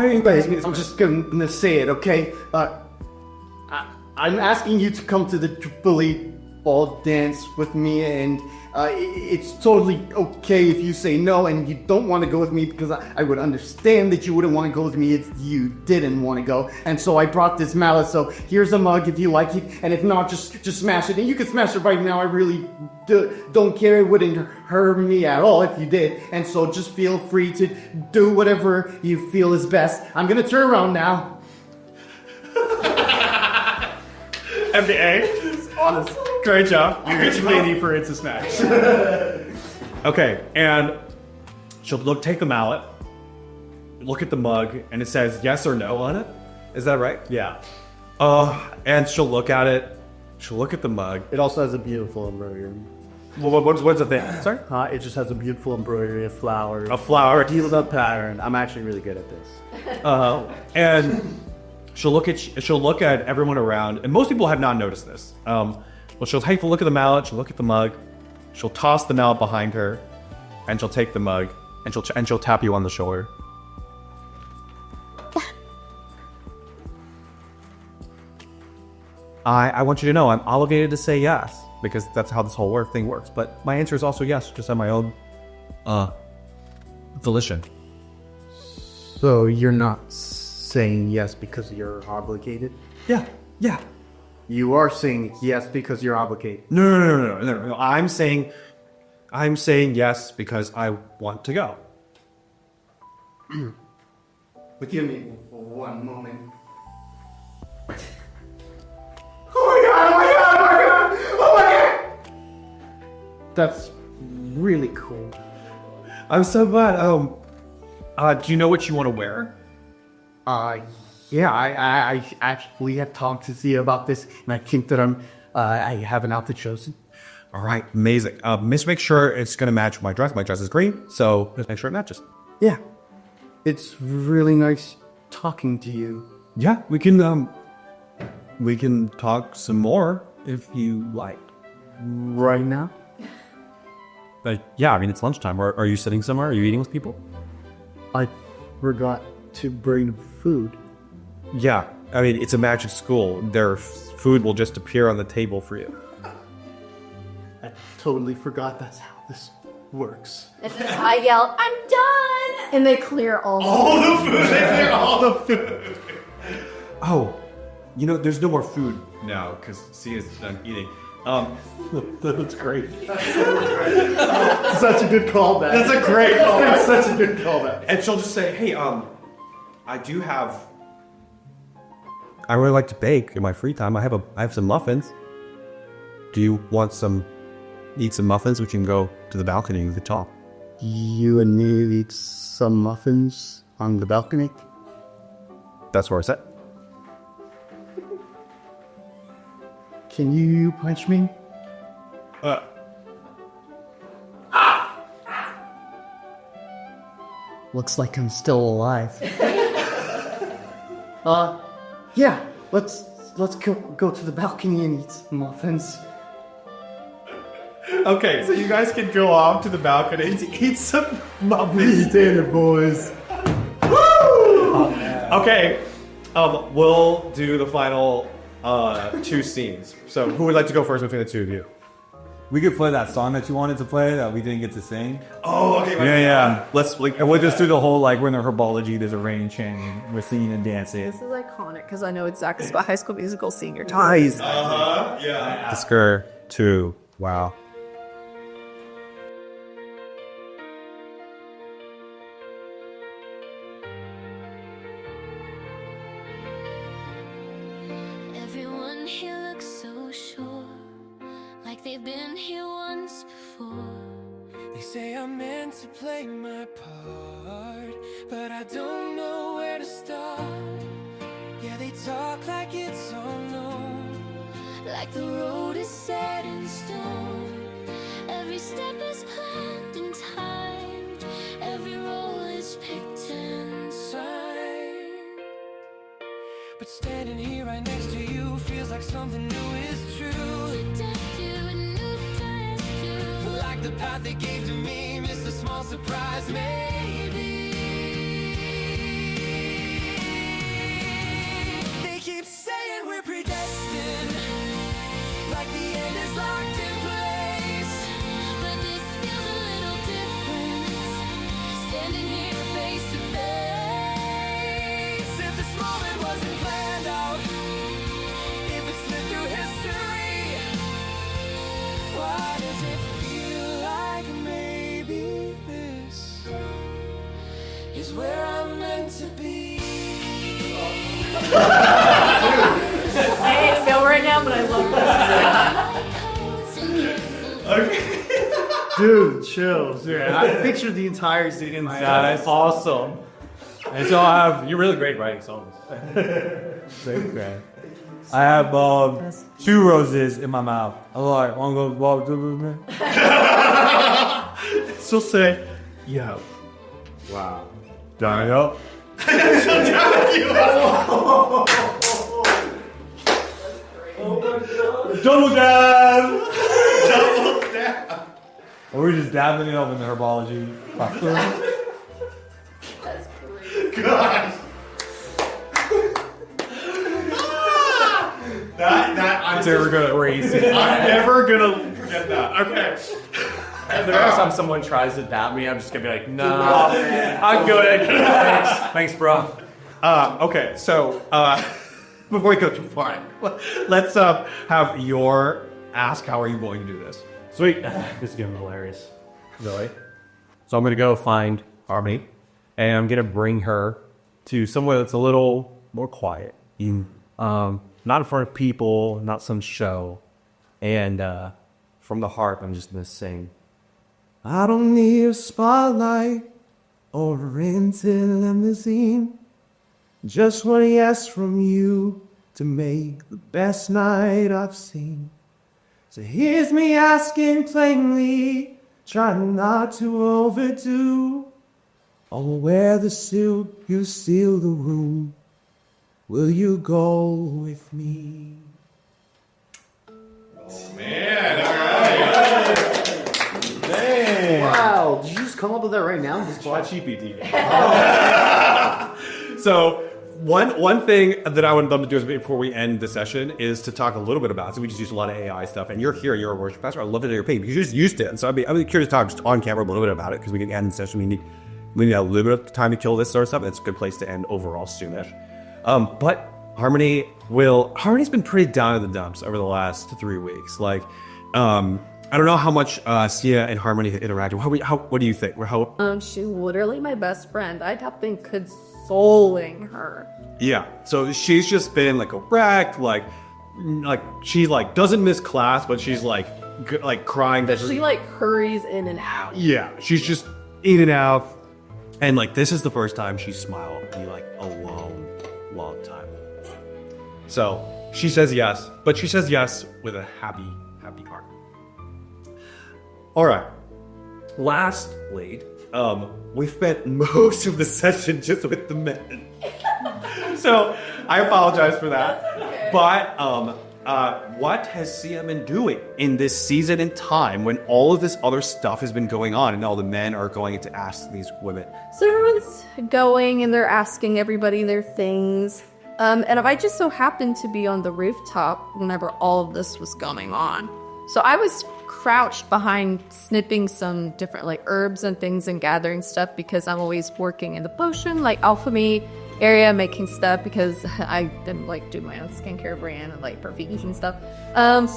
are you guys? I'm just gonna say it, okay? I'm asking you to come to the Jubilee Ball dance with me, and it's totally okay if you say no and you don't want to go with me, because I would understand that you wouldn't want to go with me if you didn't want to go. And so I brought this mallet, so here's a mug if you like it, and if not, just smash it. And you can smash it right now. I really don't care. It wouldn't hurt me at all if you did. And so just feel free to do whatever you feel is best. I'm gonna turn around now. MDA. Honest. Great job. You're ready for it to smash. Okay, and she'll take the mallet, look at the mug, and it says yes or no on it. Is that right? Yeah. And she'll look at it. She'll look at the mug. It also has a beautiful embroidery. Well, what's the thing? Sorry? It just has a beautiful embroidery of flowers. A flower. Healed up pattern. I'm actually really good at this. And she'll look at everyone around, and most people have not noticed this. Well, she'll take a look at the mallet, she'll look at the mug, she'll toss the mallet behind her, and she'll take the mug, and she'll tap you on the shoulder. I want you to know I'm obligated to say yes, because that's how this whole thing works. But my answer is also yes, just on my own volition. So you're not saying yes because you're obligated? Yeah. You are saying yes because you're obligated. No. I'm saying yes because I want to go. But give me one moment. Oh my god! That's really cool. I'm so glad. Do you know what you want to wear? Yeah, I actually have talked to Zia about this, and I think that I have an outfit chosen. All right, amazing. Make sure it's gonna match my dress. My dress is green, so let's make sure it matches. Yeah, it's really nice talking to you. Yeah, we can talk some more if you like. Right now? Yeah, I mean it's lunchtime. Are you sitting somewhere? Are you eating with people? I forgot to bring food. Yeah, I mean it's a magic school. Their food will just appear on the table for you. I totally forgot that's how this works. I yell, "I'm done!" And they clear all the food. Oh, there's no more food now because Sia's done eating. That's great. Such a good callback. That's a great callback. Such a good callback. And she'll just say, "Hey, I do have." I really like to bake in my free time. I have some muffins. Do you want eat some muffins? We can go to the balcony and we can talk. You and me eat some muffins on the balcony? That's where I said. Can you punch me? Looks like I'm still alive. Yeah, let's go to the balcony and eat some muffins. Okay, so you guys can go off to the balcony to eat some muffins. Dinner, boys. Okay, we'll do the final 2 scenes. So who would like to go first between the two of you? We could play that song that you wanted to play that we didn't get to sing. Oh, okay. Yeah. Let's And we'll just do the whole, like, we're in the herbology, there's a rain chanting, we're singing and dancing. This is iconic because I know exactly about High School Musical senior ties. yeah. Oscar 2. Wow. Everyone here looks so sure, like they've been here once before. They say I'm meant to play my part, but I don't know where to start. Yeah, they talk like it's unknown, Like the road is set in stone. Every step is planned and timed. Every role is picked and signed. but standing here right next to you feels like something new is true. Like the path they gave to me, missed a small surprise, maybe. They keep saying we're predestined, like the end is locked in place. But this feels a little different, standing here face to face. If this moment wasn't planned out, if it slipped through history, why does it feel like maybe this is where I'm meant to be? I ain't feel right now, but I love this. Dude, chill. Dude, I pictured the entire scene inside. That's awesome. And so you're really great writing songs. Okay. I have 2 roses in my mouth. I'm like, wanna go walk to the man? She'll say, "Yeah." Wow. Done it up. Double dab! Double dab. Or we're just dabbing it up in the herbology. Gosh. That I'm Never gonna erase it. I'm never gonna forget that. Okay. And the next time someone tries to dab me, I'm just gonna be like, no, I'm good. Thanks, bro. Okay, so before we go too far, let's have your ask. How are you going to do this? Sweet. This is gonna be hilarious. Really? So I'm gonna go find Harmony, and I'm gonna bring her to somewhere that's a little more quiet. Not in front of people, not some show. And from the harp, I'm just gonna sing. I don't need a spotlight or a rented limousine. Just what he asked from you to make the best night I've seen. So here's me asking plainly, trying not to overdo. I'll wear the suit, you seal the room. Will you go with me? Man, all right. Damn. Wow, did you just come up with that right now? Just Watch GPT. So one thing that I would love to do is before we end the session is to talk a little bit about. So we just used a lot of AI stuff, and you're here, you're a worship pastor. I love it at your page because you're just used to it. And so I'd be curious to talk just on camera a little bit about it because we can end the session. We need a little bit of time to kill this sort of stuff. It's a good place to end overall soonish. But Harmony's been pretty down in the dumps over the last 3 weeks. Like, I don't know how much Sia and Harmony interacted. What do you think? She's literally my best friend. I'd have been consoling her. Yeah. So she's just been like a wreck. Like she like doesn't miss class, but she's like crying. She like hurries in and out. Yeah. She's just in and out. And like this is the first time she smiled in like a long time. So she says yes, but she says yes with a happy heart. All right. Lastly, we spent most of the session just with the men. So I apologize for that. Okay. But what has Sia been doing in this season and time when all of this other stuff has been going on and all the men are going to ask these women? So everyone's going and they're asking everybody their things. And I just so happened to be on the rooftop whenever all of this was going on. So I was crouched behind snipping some different like herbs and things and gathering stuff because I'm always working in the potion like alchemy area, making stuff because I didn't like do my own skincare brand and like perfumes and stuff.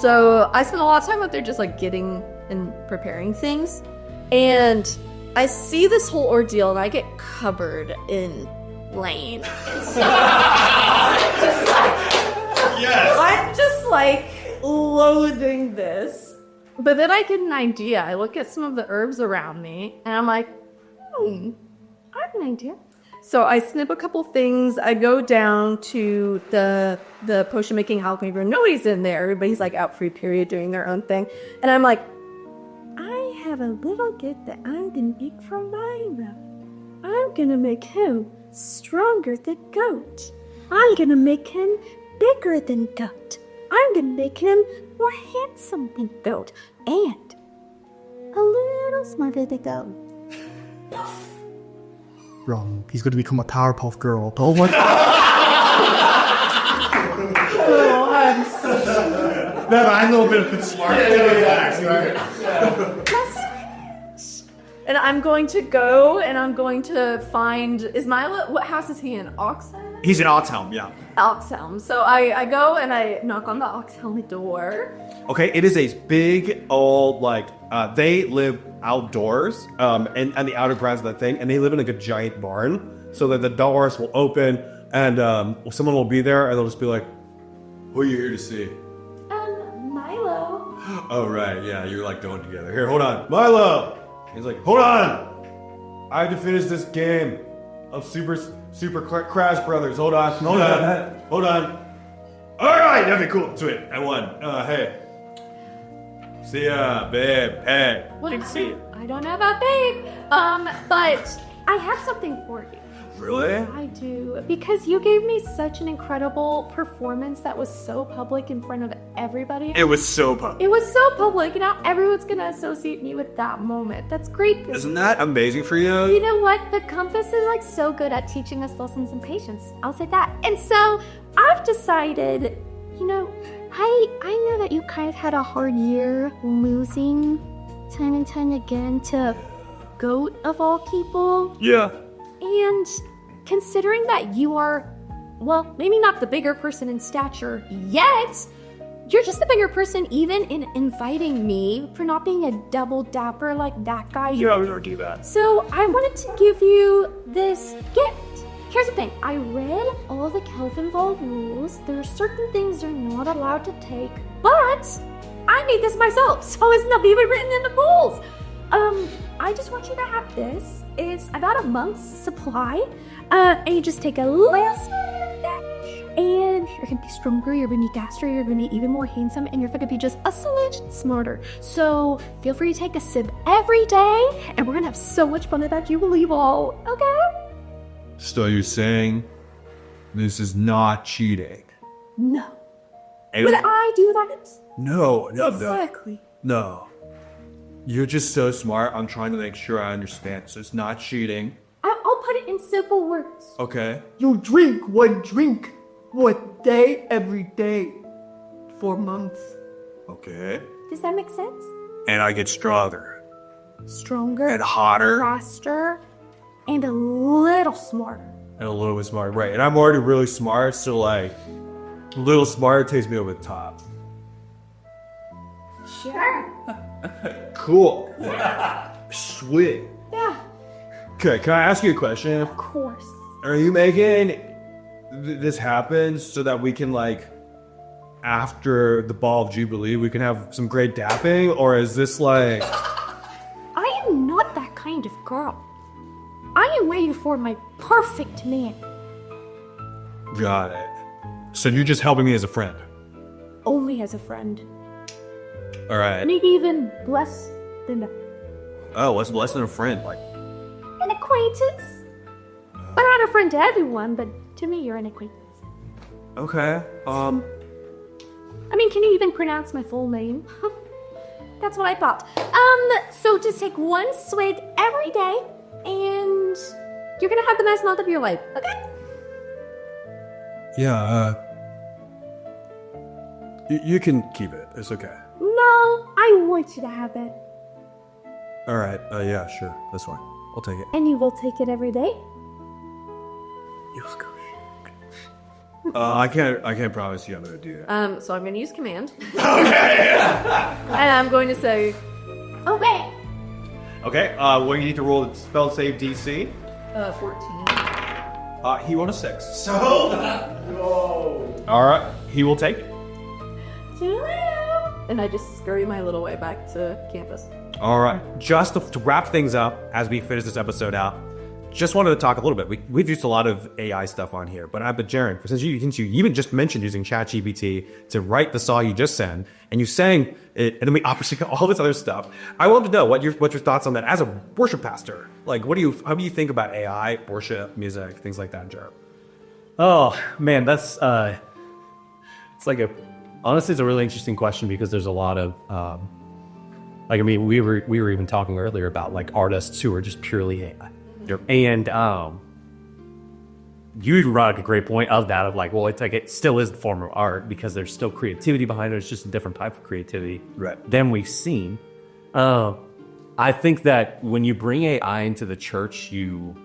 So I spent a lot of time out there just like getting and preparing things. And I see this whole ordeal and I get covered in rain. So I'm just like loathing this. But then I get an idea. I look at some of the herbs around me and I'm like, I have an idea. So I snip a couple things. I go down to the potion making alchemy room. Nobody's in there. Everybody's like out free period doing their own thing. And I'm like, I have a little gift that I'm gonna make from Milo. I'm gonna make him stronger than Goat. I'm gonna make him bigger than Goat. I'm gonna make him more handsome than Goat. And a little smarter than Goat. Wrong. He's going to become a Powerpuff Girl. Oh my That I know a bit of it smart. And I'm going to go and I'm going to find, is Milo, what house is he in? Oxhelm? He's in Oxhelm, yeah. Oxhelm. So I go and I knock on the Oxhelm door. Okay, it is a big old, like, they live outdoors and the outer grounds of that thing, and they live in like a giant barn, so that the doors will open and someone will be there and they'll just be like, who are you here to see? Milo. Oh, right, yeah, you're like going together. Here, hold on. Milo! He's like, hold on! I have to finish this game of Super Crash Brothers. Hold on. Alright, okay, cool, sweet, I won. Hey. See ya, babe, hey. What did you see? I don't know about babe, but I have something for you. Really? I do. Because you gave me such an incredible performance that was so public in front of everybody. It was so public. It was so public, and now everyone's gonna associate me with that moment. That's great. Isn't that amazing for you? You know what? The compass is like so good at teaching us lessons in patience. I'll say that. And so I've decided, you know, I know that you kind of had a hard year losing time and time again to Goat of all people. Yeah. And considering that you are, well, maybe not the bigger person in stature yet, you're just the bigger person even in inviting me for not being a double dapper like that guy. Yeah, I was gonna do that. So I wanted to give you this gift. Here's the thing. I read all the Kelvin Ball rules. There are certain things you're not allowed to take, but I made this myself, so it's not even written in the rules. I just want you to have this. It's about a month's supply, and you just take a little and you're gonna be stronger, you're gonna be faster, you're gonna be even more handsome, and you're gonna be just a smidge smarter. So feel free to take a sip every day, and we're gonna have so much fun with that you will leave all, okay? So you're saying this is not cheating? No. Would I do that? No. Exactly. No. You're just so smart. I'm trying to make sure I understand. So it's not cheating. I'll put it in simple words. Okay. You drink one day every day for months. Okay. Does that make sense? And I get stronger. Stronger. And hotter. Faster. And a little smarter. and a little bit smart, right? And I'm already really smart, so like a little smart takes me over the top. Sure. Cool. Sweet. Yeah, Okay, can I ask you a question? of course. Are you making this happen so that we can like, after the Ball of Jubilee, we can have some great dapping, or is this like? I am not that kind of girl. I am waiting for my perfect man. Got it. So you're just helping me as a friend. Only as a friend. All right. Maybe even less than Oh, what's less than a friend? Like, an acquaintance. But not a friend to everyone, but to me you're an acquaintance. okay. I mean, can you even pronounce my full name? That's what I thought. So just take one swig every day, and you're gonna have the best month of your life, okay? Yeah. You can keep it. It's okay. No, I want you to have it. All right. Yeah, sure. That's fine. I'll take it. And you will take it every day? I can't promise you I'm gonna do that. So I'm going to use command. Okay. And I'm going to say, Okay. Okay, what do you need to roll the spell save DC? 14. He rolled a 6. So. All right, he will take it. And I just scurry my little way back to campus. All right. Just to wrap things up as we finish this episode out, just wanted to talk a little bit. We've used a lot of AI stuff on here, but Jaren, since you even just mentioned using ChatGPT to write the song you just sang, and you sang it, and then we opposite all this other stuff. I want to know what your thoughts on that as a worship pastor. Like, how do you think about AI, worship, music, things like that, Jaren? Oh man, that's it's like honestly, it's a really interesting question because there's a lot of like, I mean, we were even talking earlier about like artists who are just purely AI. And you brought up a great point of that, of like, well, it's like it still is the form of art because there's still creativity behind it. It's just a different type of creativity than we've seen. I think that when you bring AI into the church, you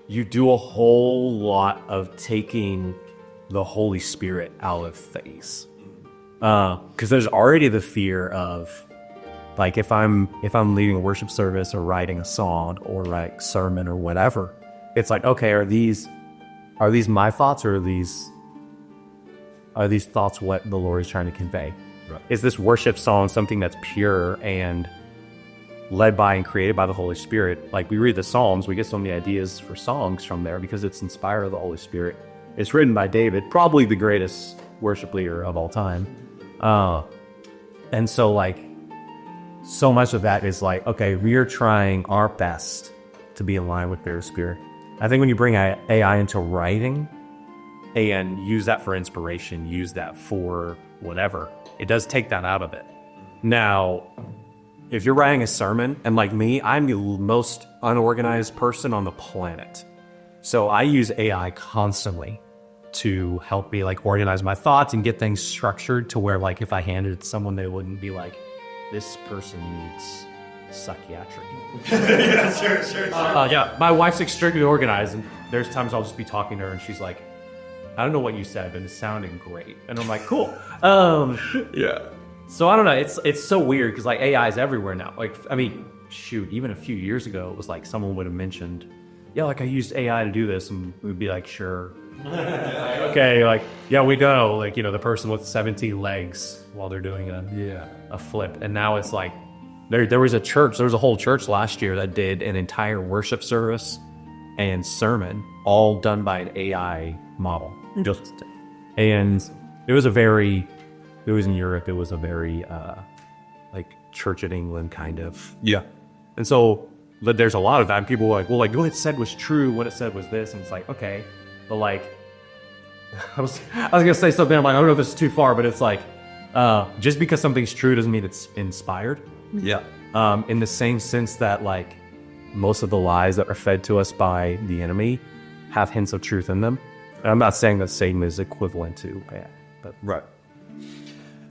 do a whole lot of taking the Holy Spirit out of things. Because there's already the fear of, like, if I'm leading a worship service or writing a song or like sermon or whatever, it's like, okay, are these my thoughts, or are these thoughts what the Lord is trying to convey? Right. Is this worship song something that's pure and led by and created by the Holy Spirit? Like, we read the Psalms, we get so many ideas for songs from there because it's inspired of the Holy Spirit. It's written by David, probably the greatest worship leader of all time. And so, like, so much of that is like, okay, we are trying our best to be in line with their spirit. I think when you bring AI into writing and use that for inspiration, use that for whatever, it does take that out of it. Now, if you're writing a sermon, and like me, I'm the most unorganized person on the planet. So I use AI constantly to help me like organize my thoughts and get things structured to where, like, if I handed it to someone, they wouldn't be like, this person needs psychiatric. Yeah, sure. Yeah, my wife's extremely organized, and there's times I'll just be talking to her, and she's like, I don't know what you said, but it's sounding great. And I'm like, cool. Yeah. So I don't know. It's so weird because like AI is everywhere now. Like, I mean, shoot, even a few years ago, it was like someone would have mentioned, yeah, like I used AI to do this, and we'd be like, sure. Okay, like, yeah, we know, like, you know, the person with 17 legs while they're doing a flip. And now it's like, there was a whole church last year that did an entire worship service and sermon all done by an AI model. And it was in Europe, it was a very like Church of England kind of. Yeah. And so there's a lot of that, and people were like, well, like, what it said was true, what it said was this, and it's like, okay, but like, I was gonna say something, I'm like, I don't know if this is too far, but it's like, just because something's true doesn't mean it's inspired. Yeah. In the same sense that, like, most of the lies that are fed to us by the enemy have hints of truth in them. And I'm not saying that Satan is equivalent to AI, but right.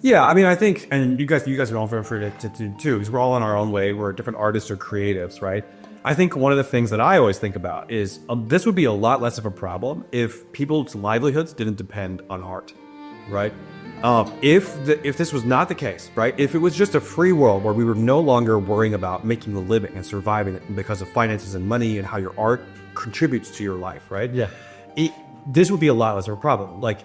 Yeah, I mean, I think, and you guys are all free to too, because we're all in our own way. We're different artists or creatives, right? I think one of the things that I always think about is this would be a lot less of a problem if people's livelihoods didn't depend on art, right? If this was not the case, right? If it was just a free world where we were no longer worrying about making a living and surviving because of finances and money and how your art contributes to your life, right? Yeah. This would be a lot less of a problem. Like,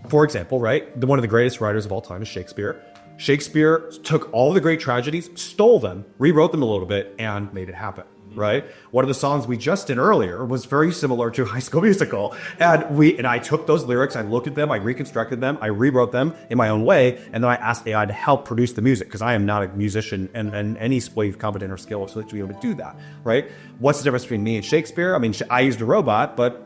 for example, right? One of the greatest writers of all time is Shakespeare. Shakespeare took all the great tragedies, stole them, rewrote them a little bit, and made it happen, right? One of the songs we just did earlier was very similar to High School Musical. And I took those lyrics, I looked at them, I reconstructed them, I rewrote them in my own way, and then I asked AI to help produce the music, because I am not a musician and any way competent or skill so to be able to do that, right? What's the difference between me and Shakespeare? I mean, I used a robot, but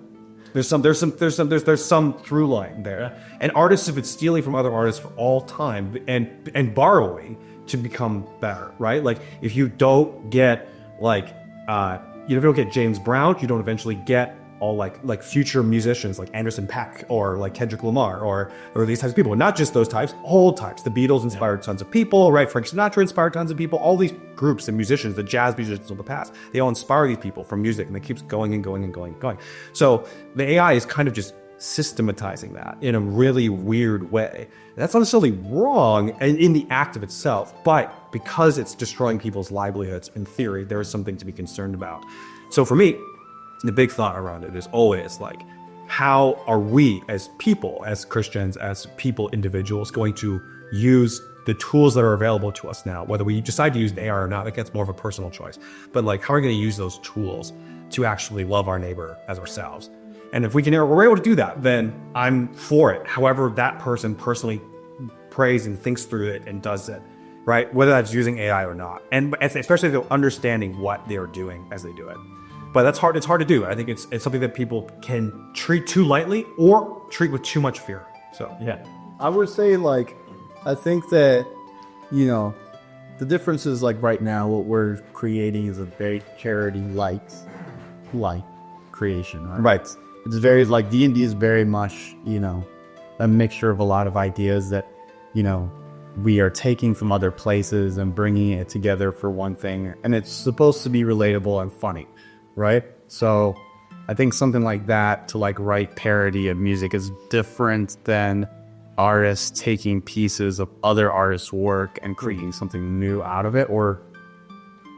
there's some through line there. And artists have been stealing from other artists for all time and borrowing to become better, right? Like, if you don't get you don't get James Brown, you don't eventually get all like future musicians like Anderson .Paak or like Kendrick Lamar or these types of people. And not just those types, all types. The Beatles inspired tons of people, right? Frank Sinatra inspired tons of people. All these groups and musicians, the jazz musicians of the past, they all inspire these people from music, and it keeps going and going and going and going. So the AI is kind of just systematizing that in a really weird way. That's not necessarily wrong in the act of itself, but because it's destroying people's livelihoods, in theory, there is something to be concerned about. So for me, the big thought around it is always like, how are we as people, as Christians, as people, individuals, going to use the tools that are available to us now? Whether we decide to use an AR or not, that gets more of a personal choice. But like, how are we going to use those tools to actually love our neighbor as ourselves? And if we're able to do that, then I'm for it. However that person personally prays and thinks through it and does it, right? Whether that's using AI or not. And especially if they're understanding what they're doing as they do it. But that's hard. It's hard to do. I think it's something that people can treat too lightly or treat with too much fear. So Yeah. I would say, like, I think that, you know, the difference is, like, right now, what we're creating is a very charity-like creation, right? Right. It's very, like, D&D is very much, you know, a mixture of a lot of ideas that, you know, we are taking from other places and bringing it together for one thing. And it's supposed to be relatable and funny, right? So I think something like that, to like write parody of music, is different than artists taking pieces of other artists' work and creating something new out of it, or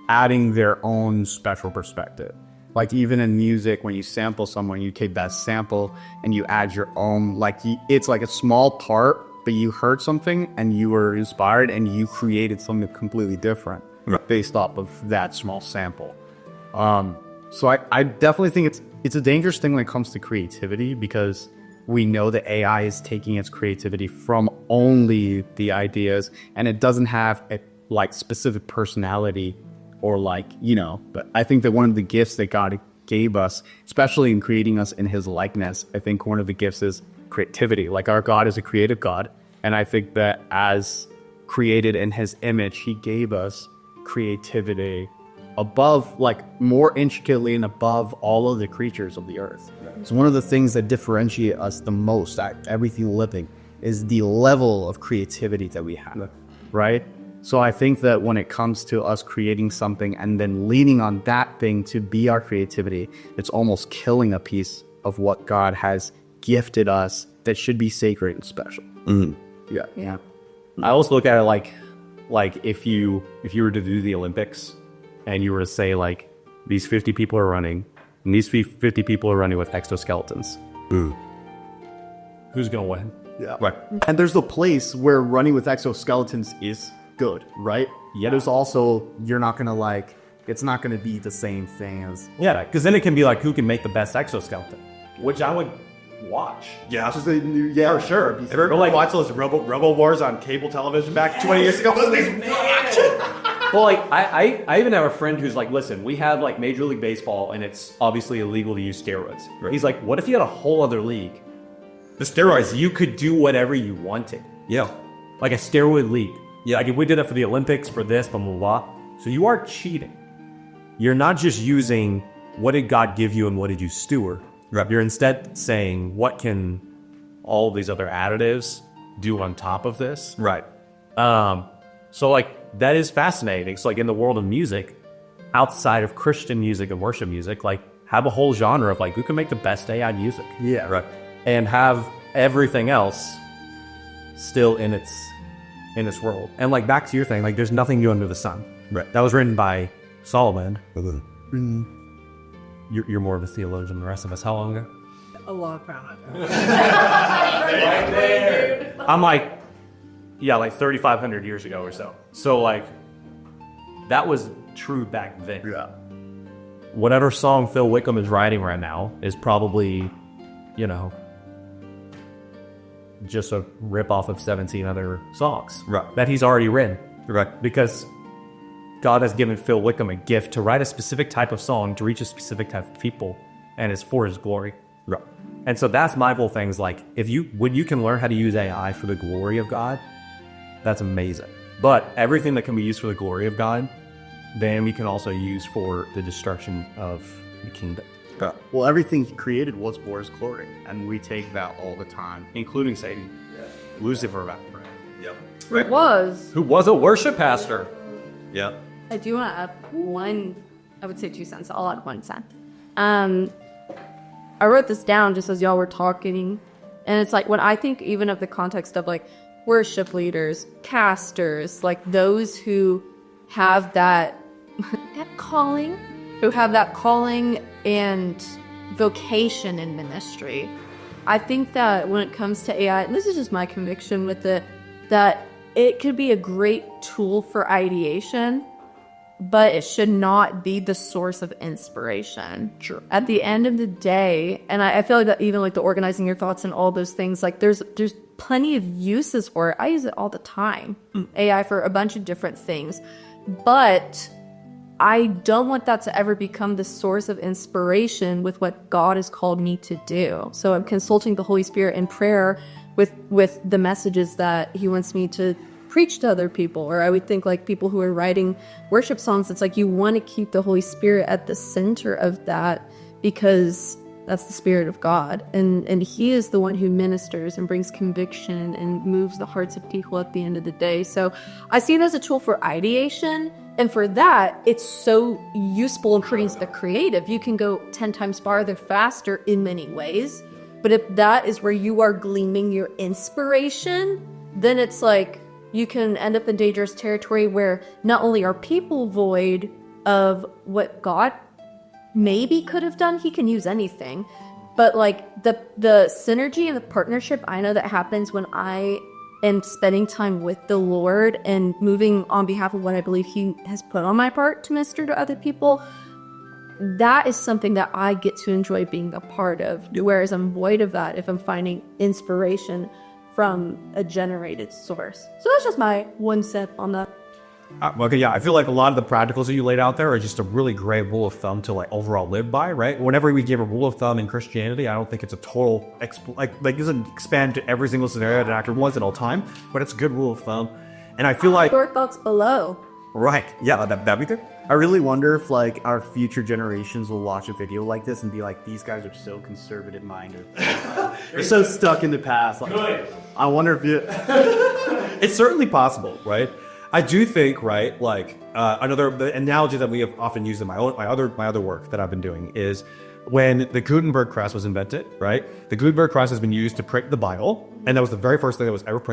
adding their own special perspective. Like, even in music, when you sample someone, you take that sample and you add your own, like, it's like a small part, but you heard something and you were inspired and you created something completely different based off of that small sample. So I definitely think it's a dangerous thing when it comes to creativity, because we know that AI is taking its creativity from only the ideas, and it doesn't have a like specific personality or like, you know. But I think that one of the gifts that God gave us, especially in creating us in his likeness, I think one of the gifts is creativity. Like, our God is a creative God, and I think that as created in his image, he gave us creativity above, like, more intricately and above all of the creatures of the earth. So one of the things that differentiate us the most at everything living is the level of creativity that we have, right? So I think that when it comes to us creating something and then leaning on that thing to be our creativity, it's almost killing a piece of what God has gifted us that should be sacred and special. Yeah. I also look at it like if you were to do the Olympics and you were to say, like, these 50 people are running, and these 50 people are running with exoskeletons. Who's gonna win? Yeah. Right. And there's a place where running with exoskeletons is good, right? Yeah. There's also, you're not gonna like, it's not gonna be the same thing as... Yeah, because then it can be like, who can make the best exoskeleton? Which I would watch. Yeah. Just a new, yeah, for sure. Ever like watch those Robo Wars on cable television back 20 years ago? Well, like, I even have a friend who's like, listen, we have like Major League Baseball, and it's obviously illegal to use steroids. Right. He's like, what if you had a whole other league? The steroids, you could do Whatever you wanted. Yeah. Like a steroid league. Yeah. Like if we did that for the Olympics, for this, blah, blah, blah. So you are cheating. You're not just using what did God give you and what did you steward. Right. You're instead saying, what can all these other additives do on top of this? Right. So like, that is fascinating. So like in the world of music, outside of Christian music and worship music, like have a whole genre of like who can make the best AI music. Yeah, right. And have everything else still in its world. And like back to your thing, like there's nothing new under the sun. Right. That was written by Solomon. You're more of a theologian than the rest of us. How long ago? A long time. I'm like, yeah, like 3,500 years ago or so. So like, that was true back then. Yeah. Whatever song Phil Wickham is writing right now is probably, you know, just a ripoff of 17 other songs that he's already written. Right. Because God has given Phil Wickham a gift to write a specific type of song to reach a specific type of people, and it's for his glory. Right. And so that's my whole thing is like, when you can learn how to use AI for the glory of God, that's amazing. But everything that can be used for the glory of God, then we can also use for the destruction of the kingdom. Well, everything he created was for his glory, and we take that all the time, including Satan, Lucifer. Yep. It was. Who was a worship pastor. Yeah. I do want to add one, I would say 2 cents. I'll add 1 cent. I wrote this down just as y'all were talking. And it's like, when I think even of the context of like worship leaders, casters, like those who have that calling, and vocation in ministry. I think that when it comes to AI, and this is just my conviction with it, that it could be a great tool for ideation, but it should not be the source of inspiration. Sure. At the end of the day, and I feel like that even like the organizing your thoughts and all those things, like there's plenty of uses for it. I use it all the time. AI for a bunch of different things. But I don't want that to ever become the source of inspiration with what God has called me to do. So I'm consulting the Holy Spirit in prayer with the messages that he wants me to preach to other people. Or I would think like people who are writing worship songs, it's like you want to keep the Holy Spirit at the center of that, because that's the Spirit of God. And he is the one who ministers and brings conviction and moves the hearts of people at the end of the day. So I see it as a tool for ideation. And for that, it's so useful in creative. You can go 10 times farther faster in many ways. But if that is where you are gleaming your inspiration, then it's like you can end up in dangerous territory where not only are people void of what God maybe could have done, he can use anything, but like the synergy and the partnership I know that happens when I am spending time with the Lord and moving on behalf of what I believe he has put on my part to minister to other people, that is something that I get to enjoy being a part of. Whereas I'm void of that if I'm finding inspiration from a generated source. So that's just my 1 cent on that. Okay, yeah, I feel like a lot of the practicals that you laid out there are just a really great rule of thumb to like overall live by, right? Whenever we give a rule of thumb in Christianity, I don't think it's a total, it doesn't expand to every single scenario that an actor wants at all time, but it's a good rule of thumb. And I feel like... Your thoughts below. Right, yeah, that'd be good. I really wonder if like our future generations will watch a video like this and be like, these guys are so conservative minded. They're so stuck in the past. Like, I wonder if you... It's certainly possible, right? I do think, right, like the analogy that we have often used in my other work that I've been doing is when the Gutenberg press was invented, right? The Gutenberg press has been used to print the Bible, and that was the very first thing that was ever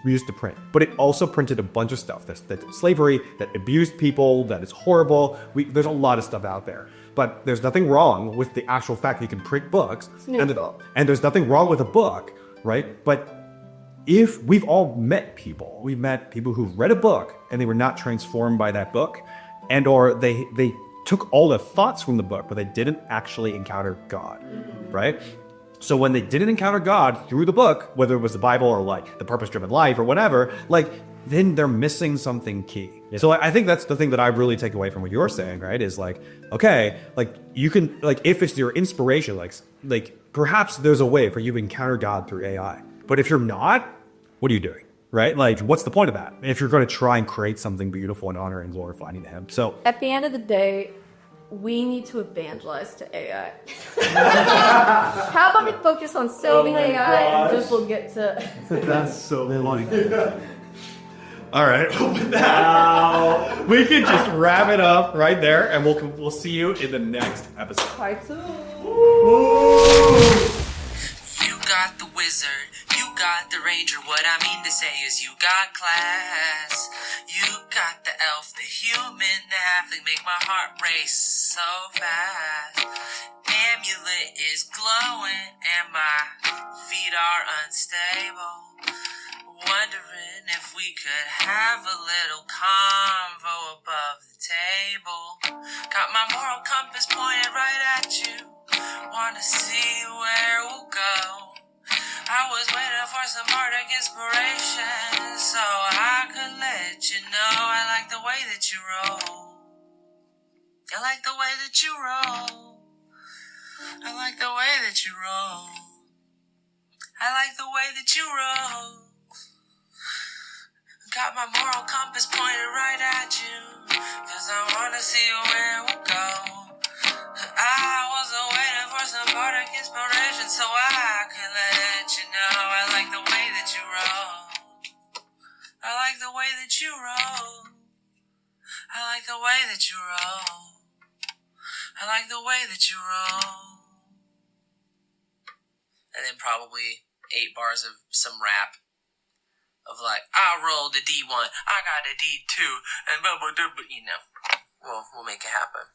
used to print. But it also printed a bunch of stuff that's slavery, that abused people, that is horrible. There's a lot of stuff out there. But there's nothing wrong with the actual fact that you can print books, and there's nothing wrong with a book, right? But if we've all met people, who've read a book and they were not transformed by that book, and or they took all the thoughts from the book, but they didn't actually encounter God, right? So when they didn't encounter God through the book, whether it was the Bible or like the purpose-driven life or whatever, like then they're missing something key. So I think that's the thing that I really take away from what you're saying, right? Is like, okay, like you can, like if it's your inspiration, like perhaps there's a way for you to encounter God through AI. But if you're not, what are you doing? Right? Like, what's the point of that? If you're going to try and create something beautiful and honor and glorifying to him. So at the end of the day, we need to evangelize to AI. How about we focus on saving AI and just we'll get to... That's so funny. All right. With that, we can just wrap it up right there, and we'll see you in the next episode. Part 2. You got the wizard, you got the ranger. What I mean to say is you got class. You got the elf, the human, the halfling. Make my heart race so fast. Amulet is glowing and my feet are unstable. Wondering if we could have a little convo above the table. Got my moral compass pointed right at you. Wanna see where we'll go. I was waiting for some bardic inspiration so I could let you know I like the way that you roll. I like the way that you roll. I like the way that you roll. I like the way that you roll. Got my moral compass pointed right at you, cause I wanna see where we'll go. I wasn't waiting for some bardic inspiration so I could let you know I like the way that you roll. I like the way that you roll. I like the way that you roll. I like the way that you roll. And then probably 8 bars of some rap. Of like, I rolled a D1, I got a D2, and blah, blah, blah, blah, you know. We'll make it happen.